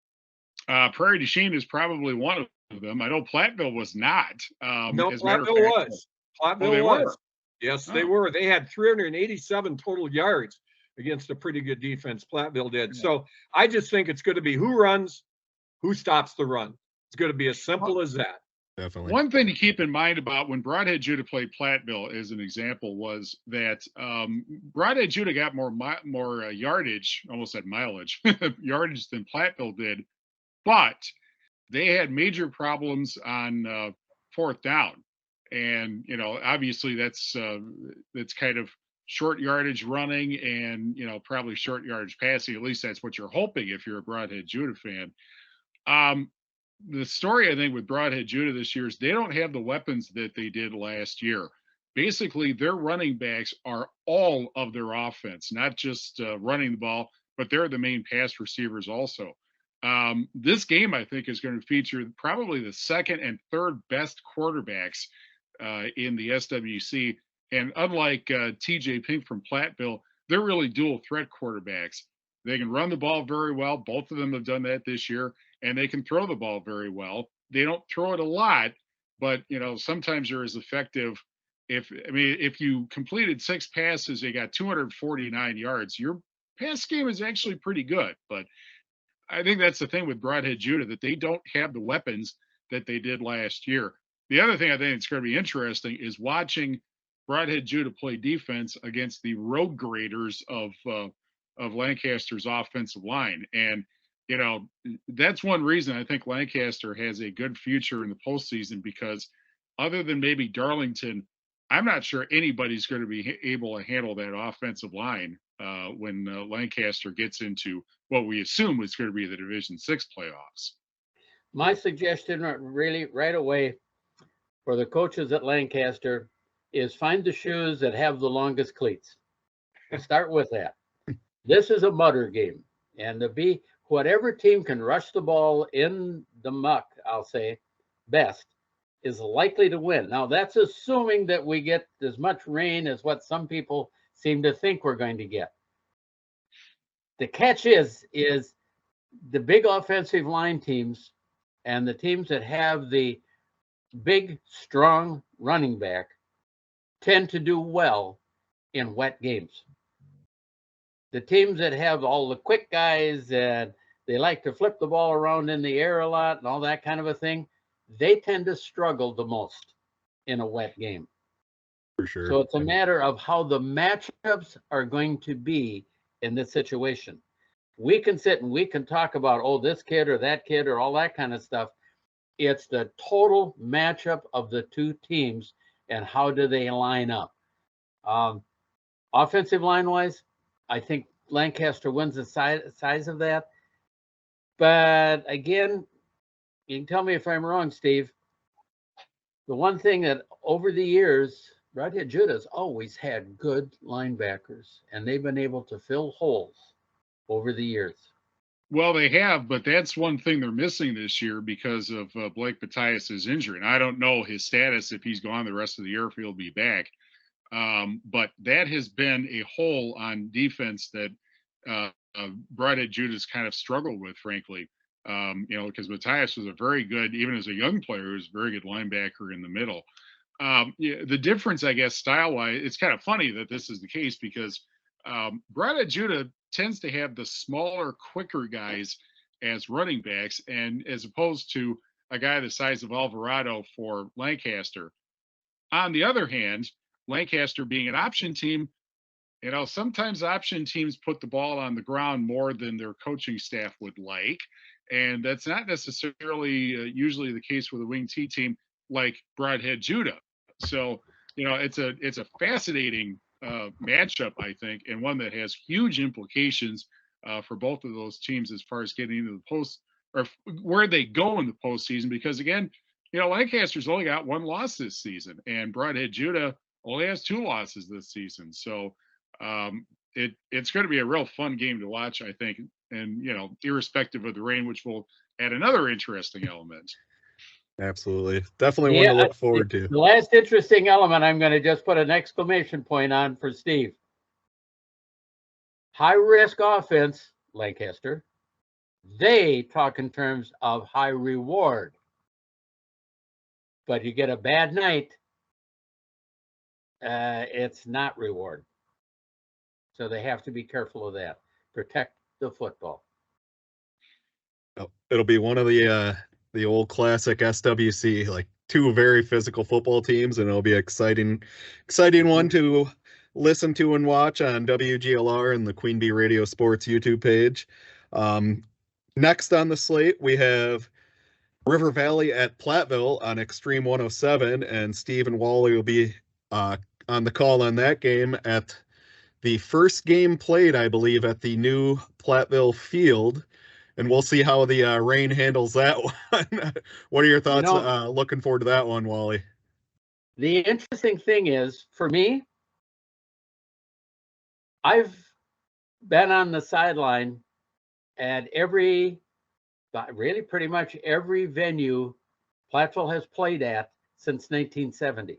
Prairie du Chien is probably one of them. I know Platteville was not. No, Platteville was. Platteville was. Were. Yes, they were. They had 387 total yards against a pretty good defense. Platteville did. Yeah. So I just think it's going to be who runs, who stops the run. It's going to be as simple as that. Definitely. One thing to keep in mind about when Broadhead Judah played Platteville, as an example, was that Broadhead Judah got more yardage, almost said mileage, yardage than Platteville did, but they had major problems on 4th down, and obviously that's kind of short yardage running and probably short yardage passing. At least that's what you're hoping if you're a Broadhead Judah fan. The story, I think, with Broadhead Judah this year is they don't have the weapons that they did last year. Basically, their running backs are all of their offense, not just running the ball, but they're the main pass receivers also. This game, I think, is going to feature probably the second and third best quarterbacks in the SWC. And unlike TJ Pink from Platteville, they're really dual threat quarterbacks. They can run the ball very well. Both of them have done that this year, and they can throw the ball very well. They don't throw it a lot, but sometimes they're as effective. If you completed 6 passes, they got 249 yards. Your pass game is actually pretty good, but I think that's the thing with Broadhead Judah, that they don't have the weapons that they did last year. The other thing I think it's going to be interesting is watching Broadhead Judah play defense against the road graders of Lancaster's offensive line. And, that's one reason I think Lancaster has a good future in the postseason, because other than maybe Darlington, I'm not sure anybody's going to be able to handle that offensive line when Lancaster gets into what we assume is going to be the Division VI playoffs. My suggestion really right away for the coaches at Lancaster is find the shoes that have the longest cleats. Start with that. This is a mutter game, and whatever team can rush the ball in the muck, I'll say, best, is likely to win. Now, that's assuming that we get as much rain as what some people seem to think we're going to get. The catch is the big offensive line teams and the teams that have the big, strong running back tend to do well in wet games. The teams that have all the quick guys and they like to flip the ball around in the air a lot and all that kind of a thing, they tend to struggle the most in a wet game. For sure. So it's a matter of how the matchups are going to be in this situation. We can sit and we can talk about, this kid or that kid or all that kind of stuff. It's the total matchup of the two teams and how do they line up. Offensive line-wise, I think Lancaster wins the size of that. But again, you can tell me if I'm wrong, Steve. The one thing that over the years, Broadhead Judah's always had good linebackers, and they've been able to fill holes over the years. Well, they have, but that's one thing they're missing this year because of Blake Matthias's injury. And I don't know his status, if he's gone the rest of the year, if he'll be back. But that has been a hole on defense that Broadhead Judah's kind of struggled with, frankly. Because Matthias was a very good, even as a young player, he was a very good linebacker in the middle. The difference, I guess, style-wise, it's kind of funny that this is the case because Broadhead Judah tends to have the smaller, quicker guys as running backs, and as opposed to a guy the size of Alvarado for Lancaster. On the other hand, Lancaster being an option team, sometimes option teams put the ball on the ground more than their coaching staff would like. And that's not necessarily usually the case with a wing T team like Broadhead Judah. So, it's a fascinating matchup, I think, and one that has huge implications for both of those teams as far as getting into the post or where they go in the postseason. Because again, Lancaster's only got 1 loss this season, and Broadhead Judah only has 2 losses this season. So it's going to be a real fun game to watch, I think, and irrespective of the rain, which will add another interesting element. Absolutely. Definitely one to look forward to. The last interesting element I'm going to just put an exclamation point on for Steve. High risk offense, Lancaster. They talk in terms of high reward. But you get a bad night, it's not reward. So they have to be careful of that. Protect the football. It'll be one of the old classic SWC, like 2 very physical football teams, and it'll be an exciting one to listen to and watch on WGLR and the QueenB Radio Sports YouTube page. Next on the slate, we have River Valley at Platteville on Extreme 107, and Steve and Wally will be on the call on that game at the first game played, I believe, at the new Platteville field. And we'll see how the rain handles that one. What are your thoughts looking forward to that one, Wally? The interesting thing is, for me, I've been on the sideline at every but really pretty much every venue Platteville has played at since 1970.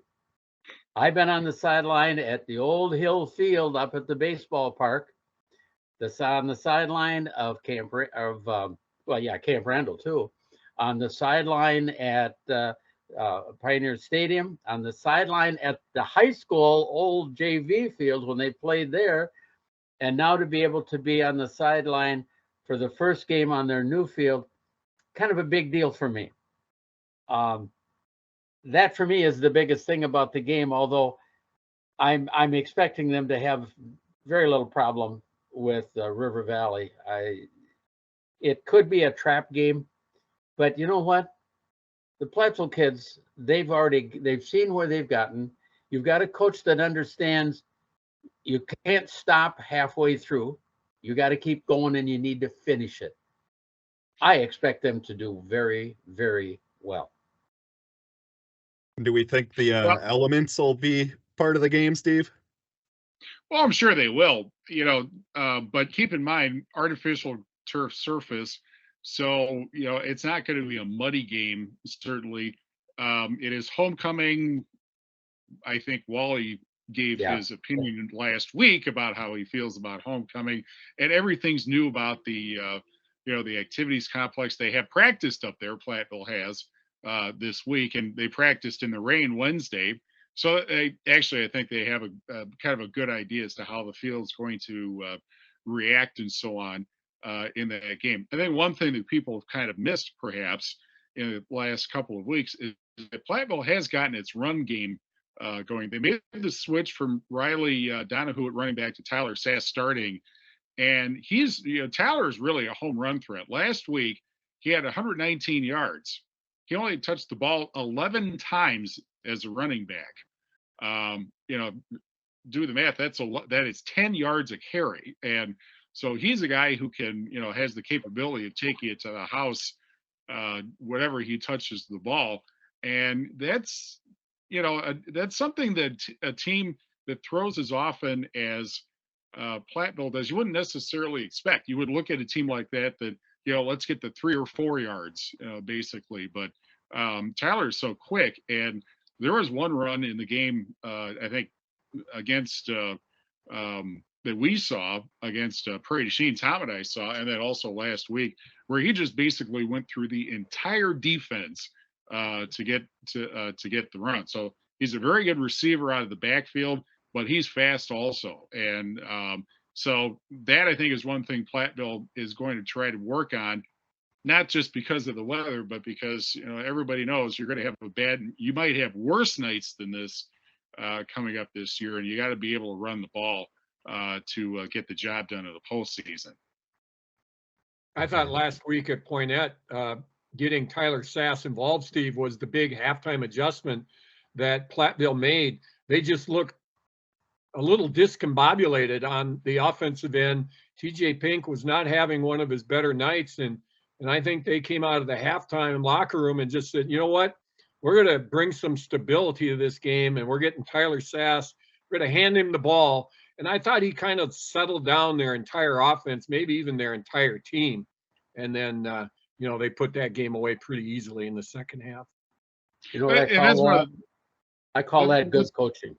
I've been on the sideline at the old Hill Field up at the baseball park. On the sideline of Camp Randall too. On the sideline at Pioneer Stadium. On the sideline at the high school old JV field when they played there. And now to be able to be on the sideline for the first game on their new field, kind of a big deal for me. That for me is the biggest thing about the game, although I'm expecting them to have very little problem with River Valley. It could be a trap game, but you know what? The Platteville kids, they've seen where they've gotten. You've got a coach that understands you can't stop halfway through. You got to keep going and you need to finish it. I expect them to do very, very well. Do we think the elements will be part of the game, Steve? Well, I'm sure they will, but keep in mind, artificial turf surface. So, it's not going to be a muddy game, certainly. It is homecoming. I think Wally gave his opinion last week about how he feels about homecoming, and everything's new about the activities complex. They have practiced up there, Platteville has, this week, and they practiced in the rain Wednesday. So I think they have a kind of a good idea as to how the field's going to react and so on in that game. I think one thing that people have kind of missed perhaps in the last couple of weeks is that Platteville has gotten its run game going. They made the switch from Riley Donahue at running back to Tyler Sass starting, and Tyler is really a home run threat. Last week he had 119 yards. He only touched the ball 11 times as a running back. Do the math. That is 10 yards a carry. And so he's a guy who can, has the capability of taking it to the house, wherever he touches the ball. And that's something that a team that throws as often as Platteville does, you wouldn't necessarily expect. You would look at a team like that, let's get the 3 or 4 yards, basically. But Tyler's so quick, and there was one run in the game, I think, against that we saw against Prairie du Chien, Tom and I saw, and then also last week, where he just basically went through the entire defense to get the run. So he's a very good receiver out of the backfield, but he's fast also, and so that I think is one thing Platteville is going to try to work on, not just because of the weather, but because everybody knows you're going to have you might have worse nights than this coming up this year, and you got to be able to run the ball to get the job done in the postseason. I thought last week at Poinette, getting Tyler Sass involved, Steve, was the big halftime adjustment that Platteville made. They just looked a little discombobulated on the offensive end. TJ Pink was not having one of his better nights, and I think they came out of the halftime locker room and just said, you know what, we're going to bring some stability to this game, and we're getting Tyler Sass. We're going to hand him the ball. And I thought he kind of settled down their entire offense, maybe even their entire team. And then, they put that game away pretty easily in the second half. I call that good coaching.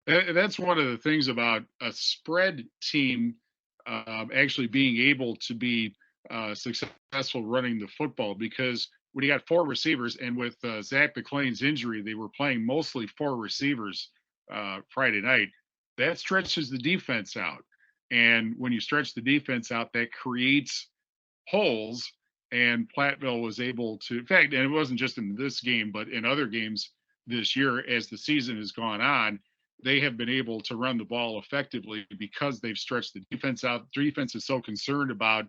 That's one of the things about a spread team actually being able to be successful running the football, because when you got 4 receivers, and with Zach McLean's injury, they were playing mostly 4 receivers Friday night. That stretches the defense out. And when you stretch the defense out, that creates holes. And Platteville was able to, in fact, and it wasn't just in this game, but in other games this year, as the season has gone on, they have been able to run the ball effectively because they've stretched the defense out. The defense is so concerned about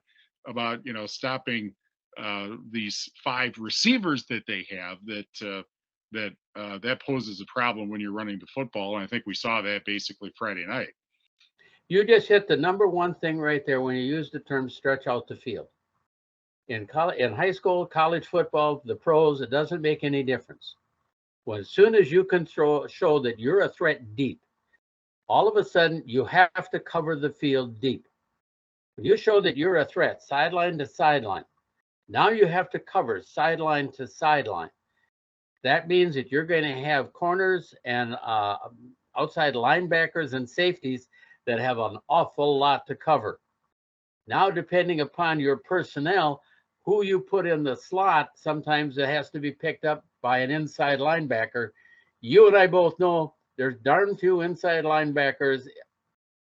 stopping these 5 receivers that they have that poses a problem when you're running the football. And I think we saw that basically Friday night. You just hit the number one thing right there when you use the term stretch out the field. In high school, college football, the pros, it doesn't make any difference. Well, as soon as you can show that you're a threat deep, all of a sudden you have to cover the field deep. When you show that you're a threat sideline to sideline, Now you have to cover sideline to sideline. That means that you're going to have corners and outside linebackers and safeties that have an awful lot to cover. Now, depending upon your personnel, who you put in the slot, sometimes it has to be picked up by an inside linebacker. You and I both know there's darn few inside linebackers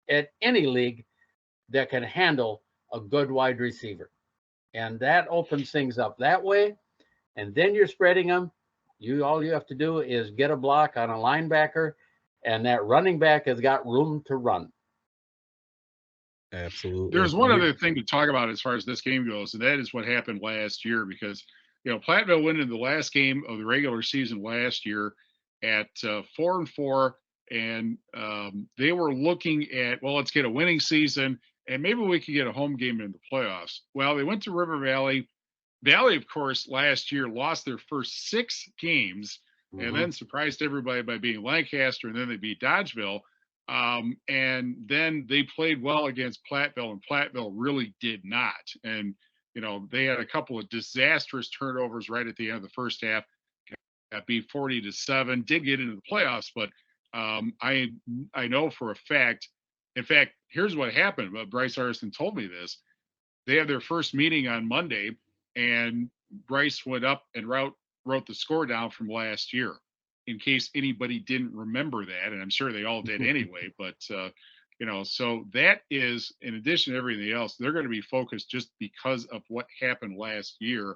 at any league that can handle a good wide receiver. And that opens things up that way. And then you're spreading them. All you have to do is get a block on a linebacker, and that running back has got room to run. Absolutely. There's one other thing to talk about as far as this game goes, and that is what happened last year, because Platteville went into the last game of the regular season last year at 4-4, and they were looking at, well, let's get a winning season, and maybe we could get a home game in the playoffs. Well, they went to River Valley. Valley, of course, last year lost their first 6 games, and then surprised everybody by beating Lancaster, and then they beat Dodgeville. And then they played well against Platteville, and Platteville really did not. And, they had a couple of disastrous turnovers right at the end of the first half. Got beat 40-7, did get into the playoffs, but I know for a fact, in fact, here's what happened. Bryce Arson told me this. They had their first meeting on Monday, and Bryce went up and wrote the score down from last year, in case anybody didn't remember that, and I'm sure they all did anyway. But so that is, in addition to everything else, they're going to be focused just because of what happened last year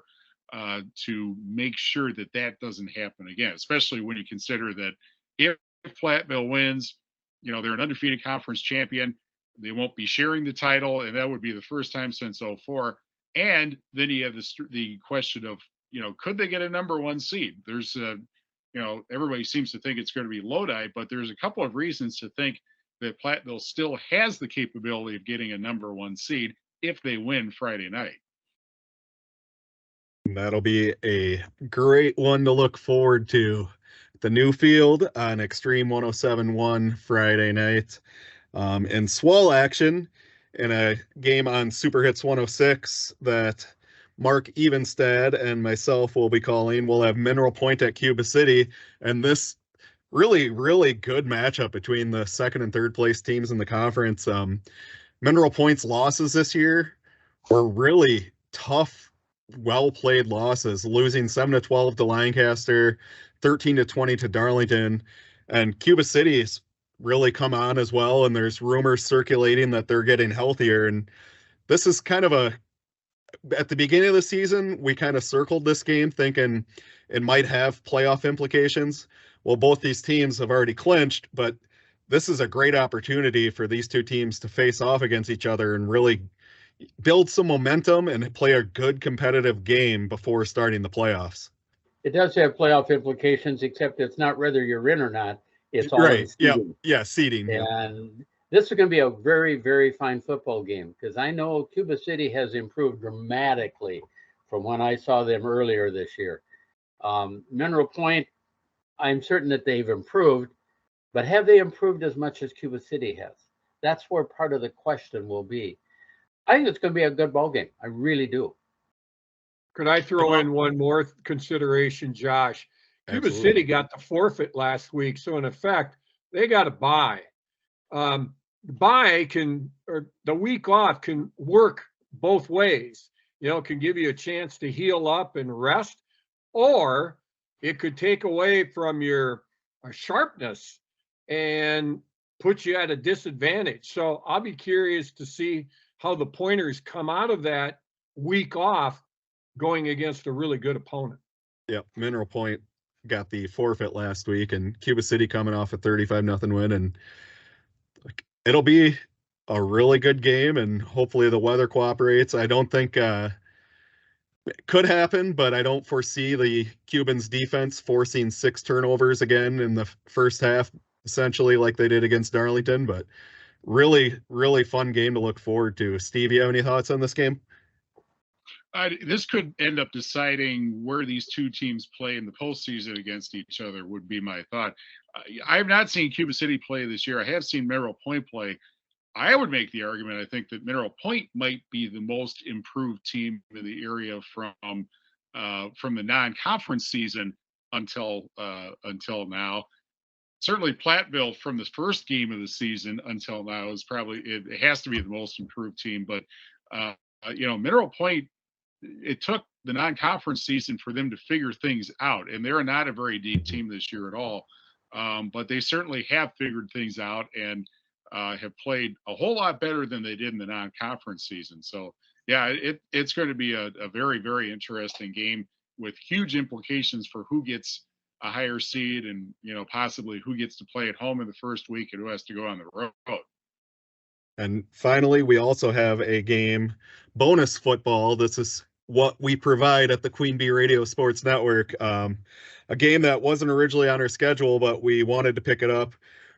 to make sure that that doesn't happen again. Especially when you consider that if Platteville wins, they're an undefeated conference champion. They won't be sharing the title, and that would be the first time since '04. And then you have the question of, could they get a number 1 seed? There's everybody seems to think it's going to be Lodi, but there's a couple of reasons to think that Platteville still has the capability of getting a number 1 seed if they win Friday night. That'll be a great one to look forward to. The new field on Extreme 107.1 Friday night. And SWAL action in a game on Super Hits 106 that Mark Evenstad and myself will be calling. We'll have Mineral Point at Cuba City, and this really, really good matchup between the second and third place teams in the conference. Mineral Point's losses this year were really tough, well-played losses, losing 7-12 to Lancaster, 13-20 to Darlington, and Cuba City's really come on as well, and there's rumors circulating that they're getting healthier. And this is kind of at the beginning of the season, we kind of circled this game thinking it might have playoff implications. Well, both these teams have already clinched, but this is a great opportunity for these two teams to face off against each other and really build some momentum and play a good competitive game before starting the playoffs. It does have playoff implications, except it's not whether you're in or not. It's all right. seeding. Yeah, seeding. And this is going to be a very, very fine football game, because I know Cuba City has improved dramatically from when I saw them earlier this year. Mineral Point, I'm certain that they've improved, but have they improved as much as Cuba City has? That's where part of the question will be. I think it's going to be a good ball game. I really do. Could I throw in one more consideration, Josh? Cuba Absolutely. City got the forfeit last week, so in effect, they got a bye. The bye or the week off can work both ways. Can give you a chance to heal up and rest, or it could take away from your sharpness and put you at a disadvantage. So I'll be curious to see how the Pointers come out of that week off going against a really good opponent. Yep, Mineral Point got the forfeit last week, and Cuba City coming off a 35-0 win, and it'll be a really good game, and hopefully the weather cooperates. I don't think it could happen, but I don't foresee the Cubans defense forcing 6 turnovers again in the first half, essentially like they did against Darlington. But really, really fun game to look forward to. Steve, you have any thoughts on this game? This could end up deciding where these two teams play in the postseason against each other, would be my thought. I have not seen Cuba City play this year. I have seen Mineral Point play. I would make the argument, I think, that Mineral Point might be the most improved team in the area from the non-conference season until now. Certainly Platteville from the first game of the season until now is probably, it has to be the most improved team. But, Mineral Point, it took the non-conference season for them to figure things out. And they're not a very deep team this year at all. But they certainly have figured things out and have played a whole lot better than they did in the non-conference season. So, yeah, it's going to be a very, very interesting game with huge implications for who gets a higher seed and, possibly who gets to play at home in the first week and who has to go on the road. And finally, we also have a game, bonus football. This is what we provide at the QueenB Radio Sports Network. A game that wasn't originally on our schedule, but we wanted to pick it up.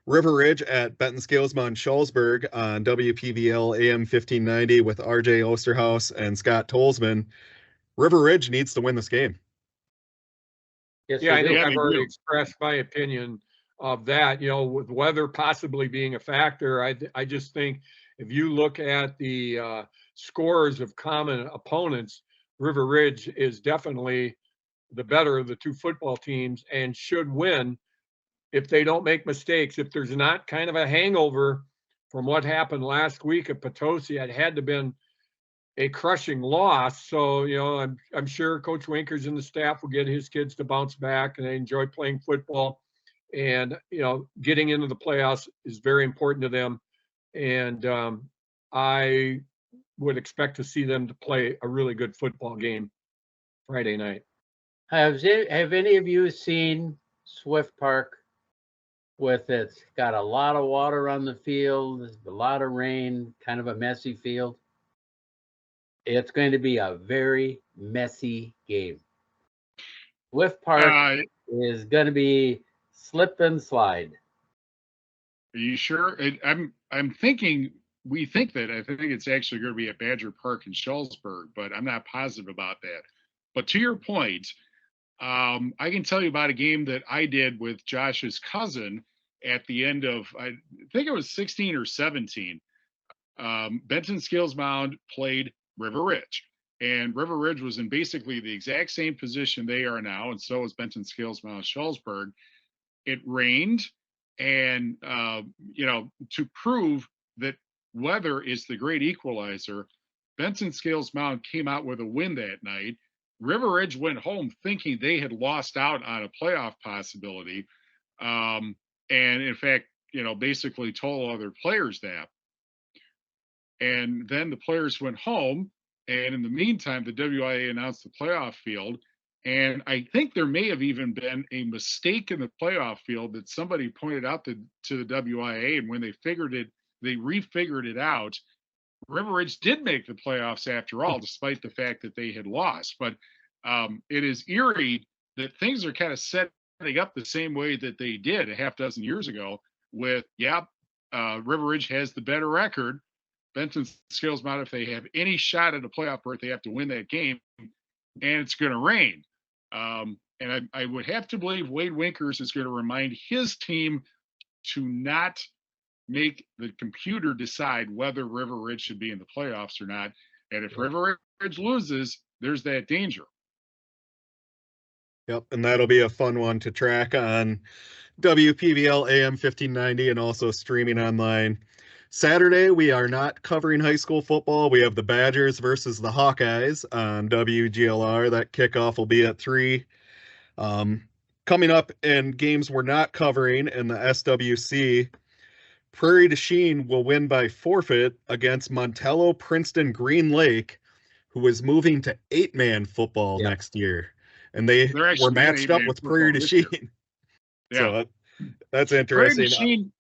River Ridge at Benton Scalesmont Schulzberg on WPVL AM 1590 with RJ Osterhaus and Scott Tolzman. River Ridge needs to win this game. Yes, yeah, I think I've already expressed my opinion of that. With weather possibly being a factor, I just think if you look at the scores of common opponents, River Ridge is definitely the better of the two football teams and should win if they don't make mistakes. If there's not kind of a hangover from what happened last week at Potosi, it had to have been a crushing loss. So, I'm sure Coach Winkers and the staff will get his kids to bounce back and they enjoy playing football. And, getting into the playoffs is very important to them. And I would expect to see them to play a really good football game Friday night. Have any of you seen Swift Park? It's got a lot of water on the field, a lot of rain, kind of a messy field. It's going to be a very messy game. Swift Park is going to be slip and slide. Are you sure? I'm thinking, we think that, I think it's actually going to be at Badger Park in Schulzberg, but I'm not positive about that. But to your point, I can tell you about a game that I did with Josh's cousin at the end of, I think it was 16 or 17. Benton Scalesmont played River Ridge, and River Ridge was in basically the exact same position they are now, and so was Benton Scalesmont Schulzberg. It rained, and to prove that weather is the great equalizer, Benton Scalesmont came out with a win that night. River Ridge went home thinking they had lost out on a playoff possibility, and in fact, basically told all their players that. And then the players went home, and in the meantime, the WIAA announced the playoff field. And I think there may have even been a mistake in the playoff field that somebody pointed out to the WIAA. And when they refigured it out. River Ridge did make the playoffs after all, despite the fact that they had lost. But it is eerie that things are kind of setting up the same way that they did a half dozen years ago with, River Ridge has the better record. Benton Scalesmont, if they have any shot at a playoff berth, they have to win that game, and it's going to rain. And I would have to believe Wade Winkers is going to remind his team to not make the computer decide whether River Ridge should be in the playoffs or not. And if River Ridge loses, there's that danger. Yep, and that'll be a fun one to track on WPVL AM 1590 and also streaming online. Saturday, we are not covering high school football. We have the Badgers versus the Hawkeyes on WGLR. That kickoff will be at 3. Coming up in games we're not covering in the SWC, Prairie du Chien will win by forfeit against Montello Princeton Green Lake, who is moving to 8-man football next year. And they were matched up with Prairie du Chien. Yeah. So that's interesting.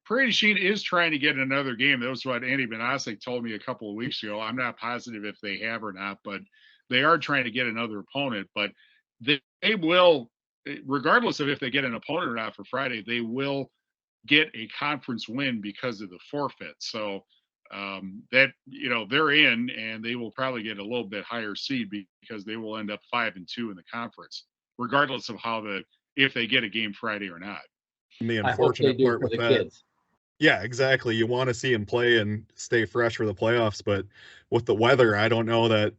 Prairie du Chien is trying to get another game. That was what Andy Benasek told me a couple of weeks ago. I'm not positive if they have or not, but they are trying to get another opponent. But they will, regardless of if they get an opponent or not for Friday, they will get a conference win because of the forfeit. So that, they're in, and they will probably get a little bit higher seed because they will end up 5-2 in the conference, regardless of if they get a game Friday or not. And the unfortunate part with that, Yeah, exactly. You want to see him play and stay fresh for the playoffs, but with the weather, I don't know that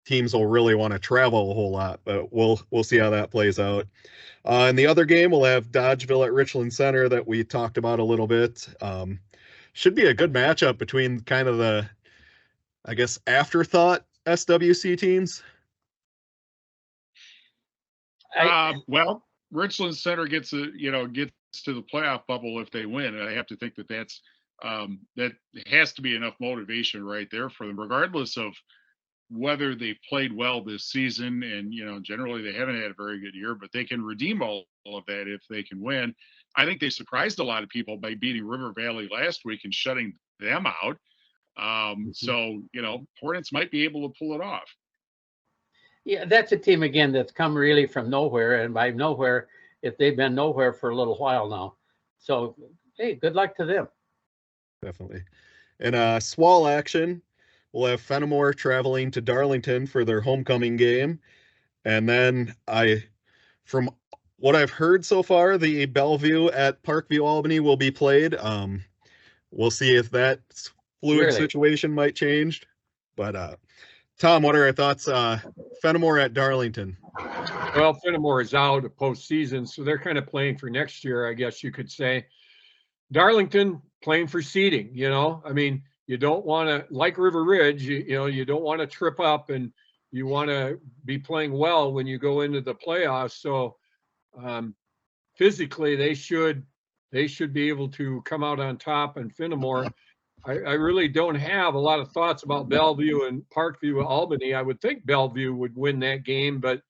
teams will really want to travel a whole lot, but we'll see how that plays out. In the other game, we'll have Dodgeville at Richland Center that we talked about a little bit. Should be a good matchup between kind of the, I guess, afterthought SWC teams. Well, Richland Center gets to the playoff bubble if they win. And I have to think that that has to be enough motivation right there for them, regardless of whether they played well this season. And, generally they haven't had a very good year, but they can redeem all of that if they can win. I think they surprised a lot of people by beating River Valley last week and shutting them out. So, Hornets might be able to pull it off. Yeah, that's a team, again, that's come really from nowhere. And by nowhere, if they've been nowhere for a little while now. So, hey, good luck to them. Definitely. In SWAL action, we'll have Fenimore traveling to Darlington for their homecoming game. And then from what I've heard so far, the Bellevue at Parkview Albany will be played. We'll see if that fluid situation might change. But Tom, what are our thoughts? Fenimore at Darlington. Well, Fenimore is out of postseason, so they're kind of playing for next year, I guess you could say. Darlington playing for seeding, I mean, you don't want to, like River Ridge, you don't want to trip up, and you want to be playing well when you go into the playoffs. So physically, they should be able to come out on top. And Fenimore, I really don't have a lot of thoughts about Bellevue and Parkview Albany. I would think Bellevue would win that game, but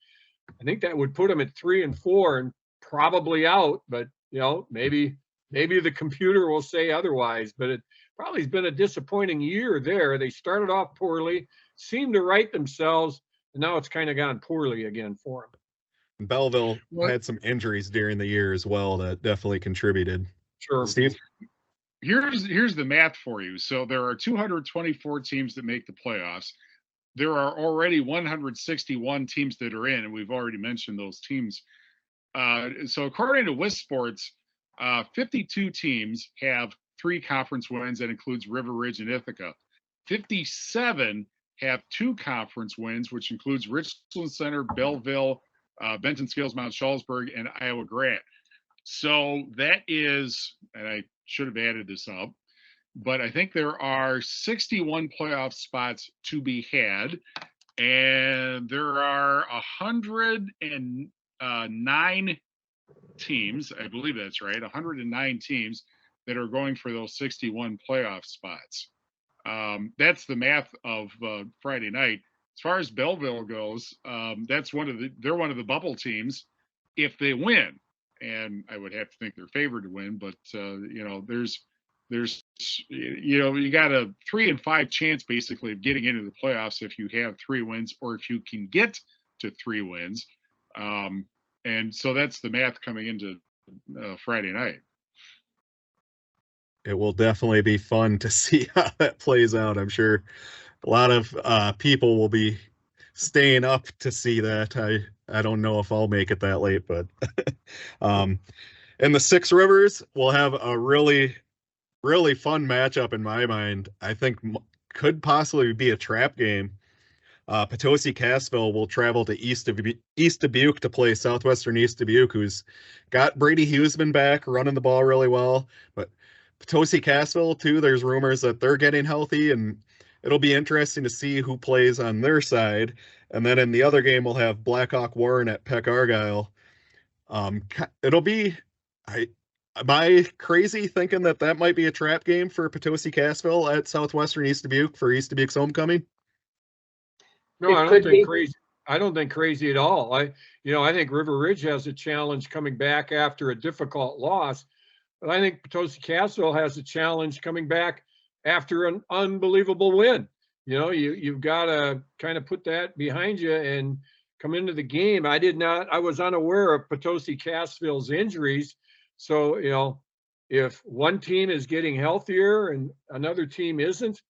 I think that would put them at 3-4 and probably out. But maybe the computer will say otherwise. But it probably has been a disappointing year there. They started off poorly, seemed to right themselves, and now it's kind of gone poorly again for them. Belleville had some injuries during the year as well that definitely contributed. Sure, Steve. Here's the math for you. So there are 224 teams that make the playoffs. There are already 161 teams that are in, and we've already mentioned those teams. So according to WIS Sports, 52 teams have 3 conference wins. That includes River Ridge and Ithaca. 57 have 2 conference wins, which includes Richland Center, Belleville, Benton Scales, Mount Salisbury, and Iowa Grant. So that is, and I should have added this up, but I think there are 61 playoff spots to be had, and there are 109 teams, I believe that's right, 109 teams that are going for those 61 playoff spots. That's the math of Friday night. As far as Belleville goes, they're one of the bubble teams if they win. And I would have to think they're favored to win, but there's you got a 3 in 5 chance basically of getting into the playoffs if you have 3 wins, or if you can get to 3 wins. And so that's the math coming into Friday night. It will definitely be fun to see how that plays out. I'm sure a lot of people will be staying up to see that. I don't know if I'll make it that late, but in the 6 Rivers, we'll have a really, really fun matchup in my mind. I think could possibly be a trap game. Potosi Cassville will travel to East Dubuque to play Southwestern East Dubuque, who's got Brady Huseman back, running the ball really well. But Potosi Cassville, too, there's rumors that they're getting healthy, and it'll be interesting to see who plays on their side. And then in the other game, we'll have Blackhawk Warren at Peck Argyle. It'll be, am I crazy thinking that might be a trap game for Potosi Cassville at Southwestern East Dubuque for East Dubuque's homecoming? No, I don't think crazy. I don't think crazy at all. I think River Ridge has a challenge coming back after a difficult loss, but I think Potosi Cassville has a challenge coming back after an unbelievable win. You've got to kind of put that behind you and come into the game. I was unaware of Potosi Cassville's injuries. So, if one team is getting healthier and another team isn't,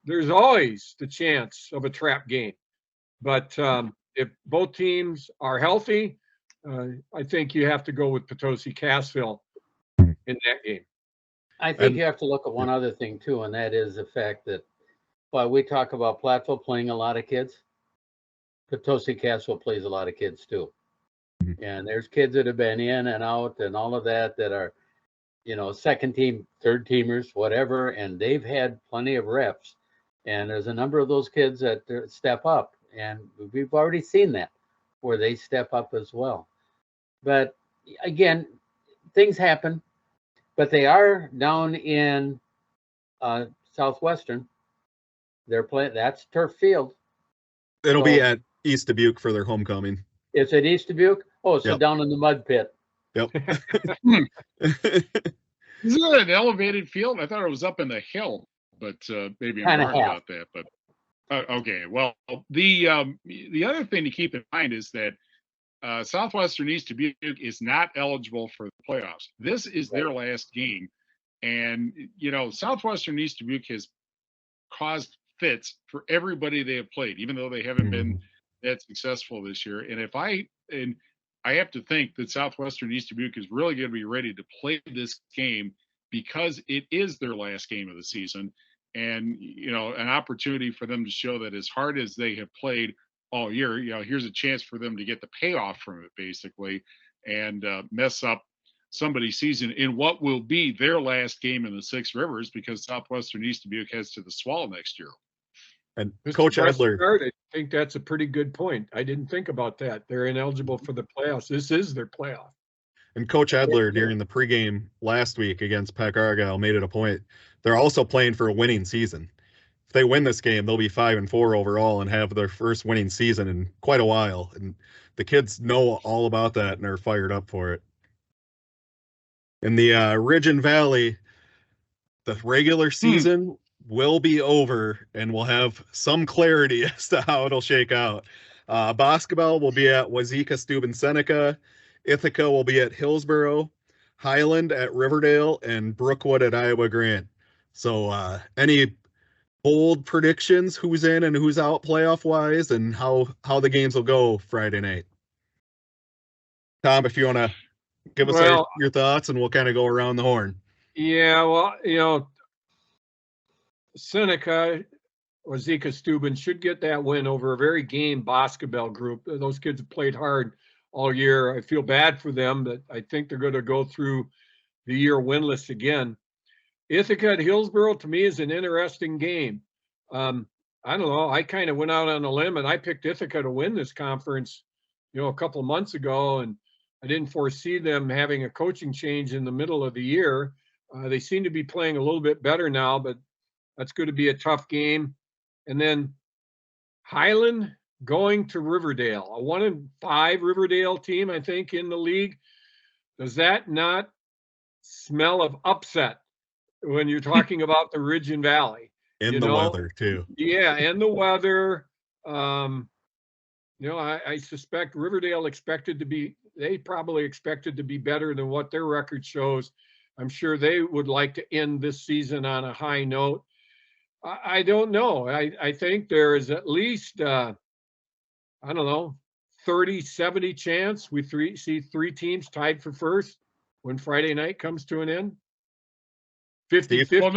there's always the chance of a trap game. But if both teams are healthy, I think you have to go with Potosi Cassville in that game. I think And you have to look at one other thing too, and that is the fact that while we talk about Platteville playing a lot of kids, Potosi Castle plays a lot of kids too. Mhm. And there's kids that have been in and out and all of that are, second team, third teamers, whatever, and they've had plenty of reps. And there's a number of those kids that step up, and we've already seen that where they step up as well. But again, things happen, but they are down in Southwestern. They're playing, that's turf field. it'll So be at East Dubuque for their homecoming. it's at East Dubuque. Oh, so Yep. down in the mud pit. Yep. Is it an elevated field? I thought it was up in the hill, but maybe I'm Kinda wrong half. about that. But okay, well, the other thing to keep in mind is that Southwestern East Dubuque is not eligible for the playoffs. This is their last game, and Southwestern East Dubuque has caused fits for everybody they have played, even though they haven't been that successful this year. And I have to think that Southwestern East Dubuque is really going to be ready to play this game because it is their last game of the season, and an opportunity for them to show that as hard as they have played all year, here's a chance for them to get the payoff from it, basically, and mess up somebody's season in what will be their last game in the Six Rivers, because Southwestern East Dubuque heads to the SWAL next year. And Mr. Coach Adler, Preston, I think that's a pretty good point. I didn't think about that. They're ineligible for the playoffs. This is their playoff. And Coach Adler during the pregame last week against Pack Argyle made it a point. They're also playing for a winning season. If they win this game, they'll be 5-4 overall and have their first winning season in quite a while. And the kids know all about that and are fired up for it. In the Ridge and Valley, the regular season will be over, and we'll have some clarity as to how it'll shake out. Basketball will be at Wazeeka Steuben Seneca. Ithaca will be at Hillsboro, Highland at Riverdale, and Brookwood at Iowa Grant. So any bold predictions, who's in and who's out playoff-wise, and how the games will go Friday night? Tom, if you want to give us your thoughts, and we'll kind of go around the horn. Yeah, well, Seneca, Wazeeka Steuben should get that win over a very game basketball group. Those kids have played hard all year. I feel bad for them, but I think they're going to go through the year winless again. Ithaca at Hillsboro, to me, is an interesting game. I don't know. I kind of went out on a limb, and I picked Ithaca to win this conference, a couple of months ago, and I didn't foresee them having a coaching change in the middle of the year. They seem to be playing a little bit better now, but that's going to be a tough game. And then Highland going to Riverdale, a 1-5 Riverdale team, I think, in the league. Does that not smell of upset when you're talking about the Ridge and Valley? And the weather, too. Yeah, and the weather. I suspect Riverdale they probably expected to be better than what their record shows. I'm sure they would like to end this season on a high note. I don't know. I think there is at least, 30-70 chance we see three teams tied for first when Friday night comes to an end. 50-50. Well,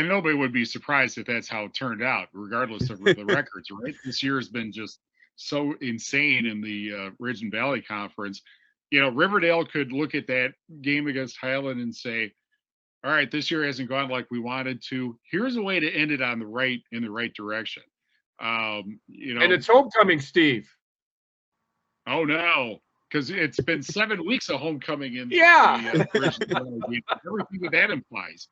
nobody would be surprised if that's how it turned out, regardless of the records, right? This year has been just so insane in the Ridge and Valley Conference. Riverdale could look at that game against Highland and say, all right, this year hasn't gone like we wanted to. Here's a way to end it in the right direction. And it's homecoming, Steve. Oh no, because it's been 7 weeks of homecoming in the Ridge and Valley game. Everything that implies.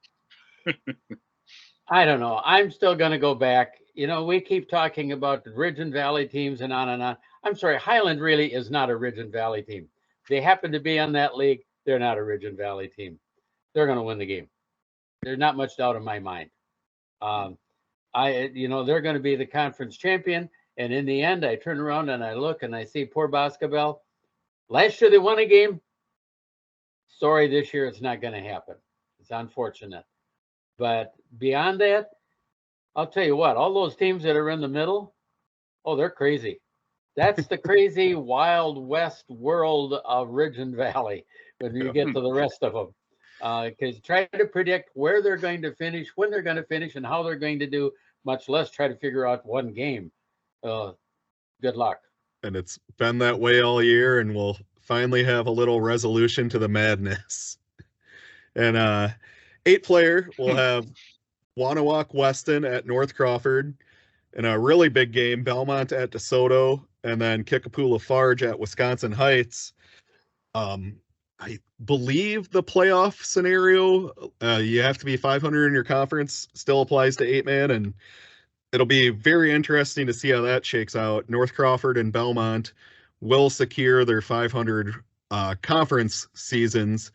I don't know. I'm still going to go back. We keep talking about the Ridge and Valley teams and on and on. I'm sorry, Highland really is not a Ridge and Valley team. They happen to be on that league. They're not a Ridge and Valley team. They're going to win the game. There's not much doubt in my mind. They're going to be the conference champion. And in the end, I turn around and I look and I see poor basketball. Last year they won a game. Sorry, this year it's not going to happen. It's unfortunate. But beyond that, I'll tell you what, all those teams that are in the middle, they're crazy. That's the crazy Wild West world of Ridge and Valley. when you get to the rest of them. Because try to predict where they're going to finish, when they're going to finish, and how they're going to do, much less try to figure out one game. Good luck. And it's been that way all year, and we'll finally have a little resolution to the madness. And 8th player will have Wanawak Weston at North Crawford in a really big game, Belmont at DeSoto, and then Kickapoo Lafarge at Wisconsin Heights. I believe the playoff scenario, you have to be 500 in your conference, still applies to 8-man, and it'll be very interesting to see how that shakes out. North Crawford and Belmont will secure their 500 conference seasons.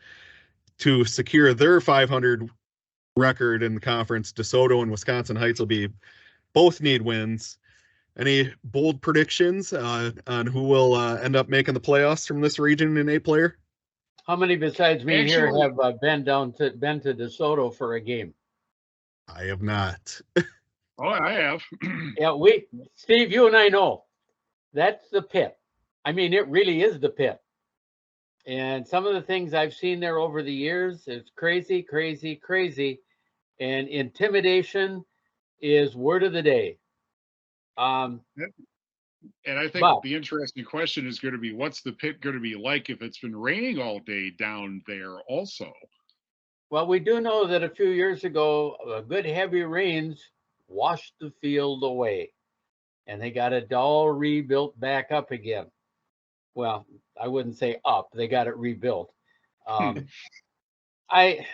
To secure their 500 record in the conference, DeSoto and Wisconsin Heights will be both need wins. Any bold predictions on who will end up making the playoffs from this region in 8-player? How many besides me here have been to DeSoto for a game? I have not. Oh, I have. Yeah, Steve, you and I know that's the pit. I mean, it really is the pit. And some of the things I've seen there over the years, it's crazy, crazy, crazy. And intimidation is word of the day. And I think the interesting question is going to be, what's the pit going to be like if it's been raining all day down there also? Well, we do know that a few years ago, good heavy rains washed the field away. And they got it all rebuilt back up again. Well, I wouldn't say up. They got it rebuilt. I'm sorry,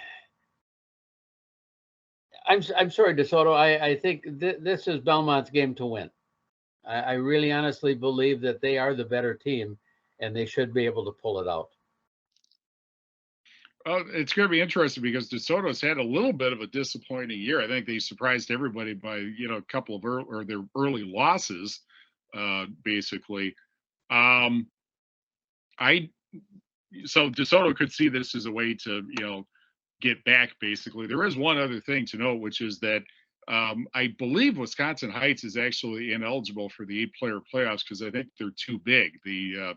DeSoto. I think this is Belmont's game to win. I really honestly believe that they are the better team, and they should be able to pull it out. It's going to be interesting because DeSoto's had a little bit of a disappointing year. I think they surprised everybody by a couple of their early losses, basically. So DeSoto could see this as a way to get back. Basically, there is one other thing to note, which is that I believe Wisconsin Heights is actually ineligible for the 8-player playoffs because I think they're too big. The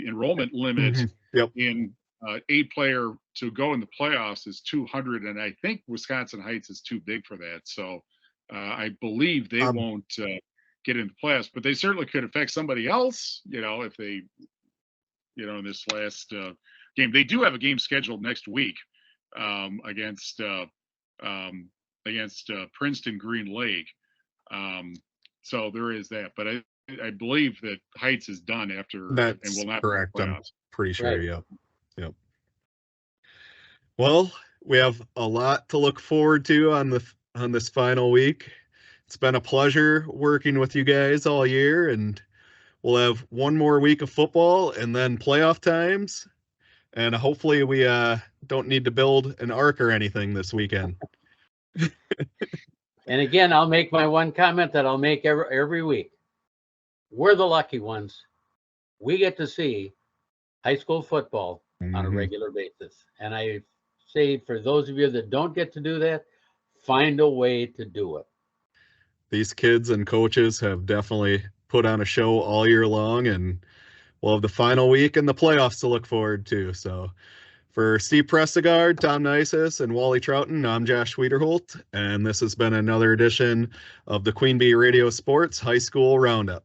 enrollment limit in 8-player to go in the playoffs is 200, and I think Wisconsin Heights is too big for that. So I believe they won't get into playoffs, but they certainly could affect somebody else. If they, in this last game, they do have a game scheduled next week against Princeton Green Lake. So there is that, but I believe that Heights is done after. That's and will not correct. I'm pretty sure. Right. Yep. Well, we have a lot to look forward to on this final week. It's been a pleasure working with you guys all year, and we'll have one more week of football and then playoff times. And hopefully we don't need to build an ark or anything this weekend. And again, I'll make my one comment that I'll make every week. We're the lucky ones. We get to see high school football on a regular basis. And I say, for those of you that don't get to do that, find a way to do it. These kids and coaches have definitely put on a show all year long, and we'll have the final week and the playoffs to look forward to. So for Steve Prestigard, Tom Nisus, and Wally Troughton, I'm Josh Schwederholt, and this has been another edition of the QueenB Radio Sports High School Roundup.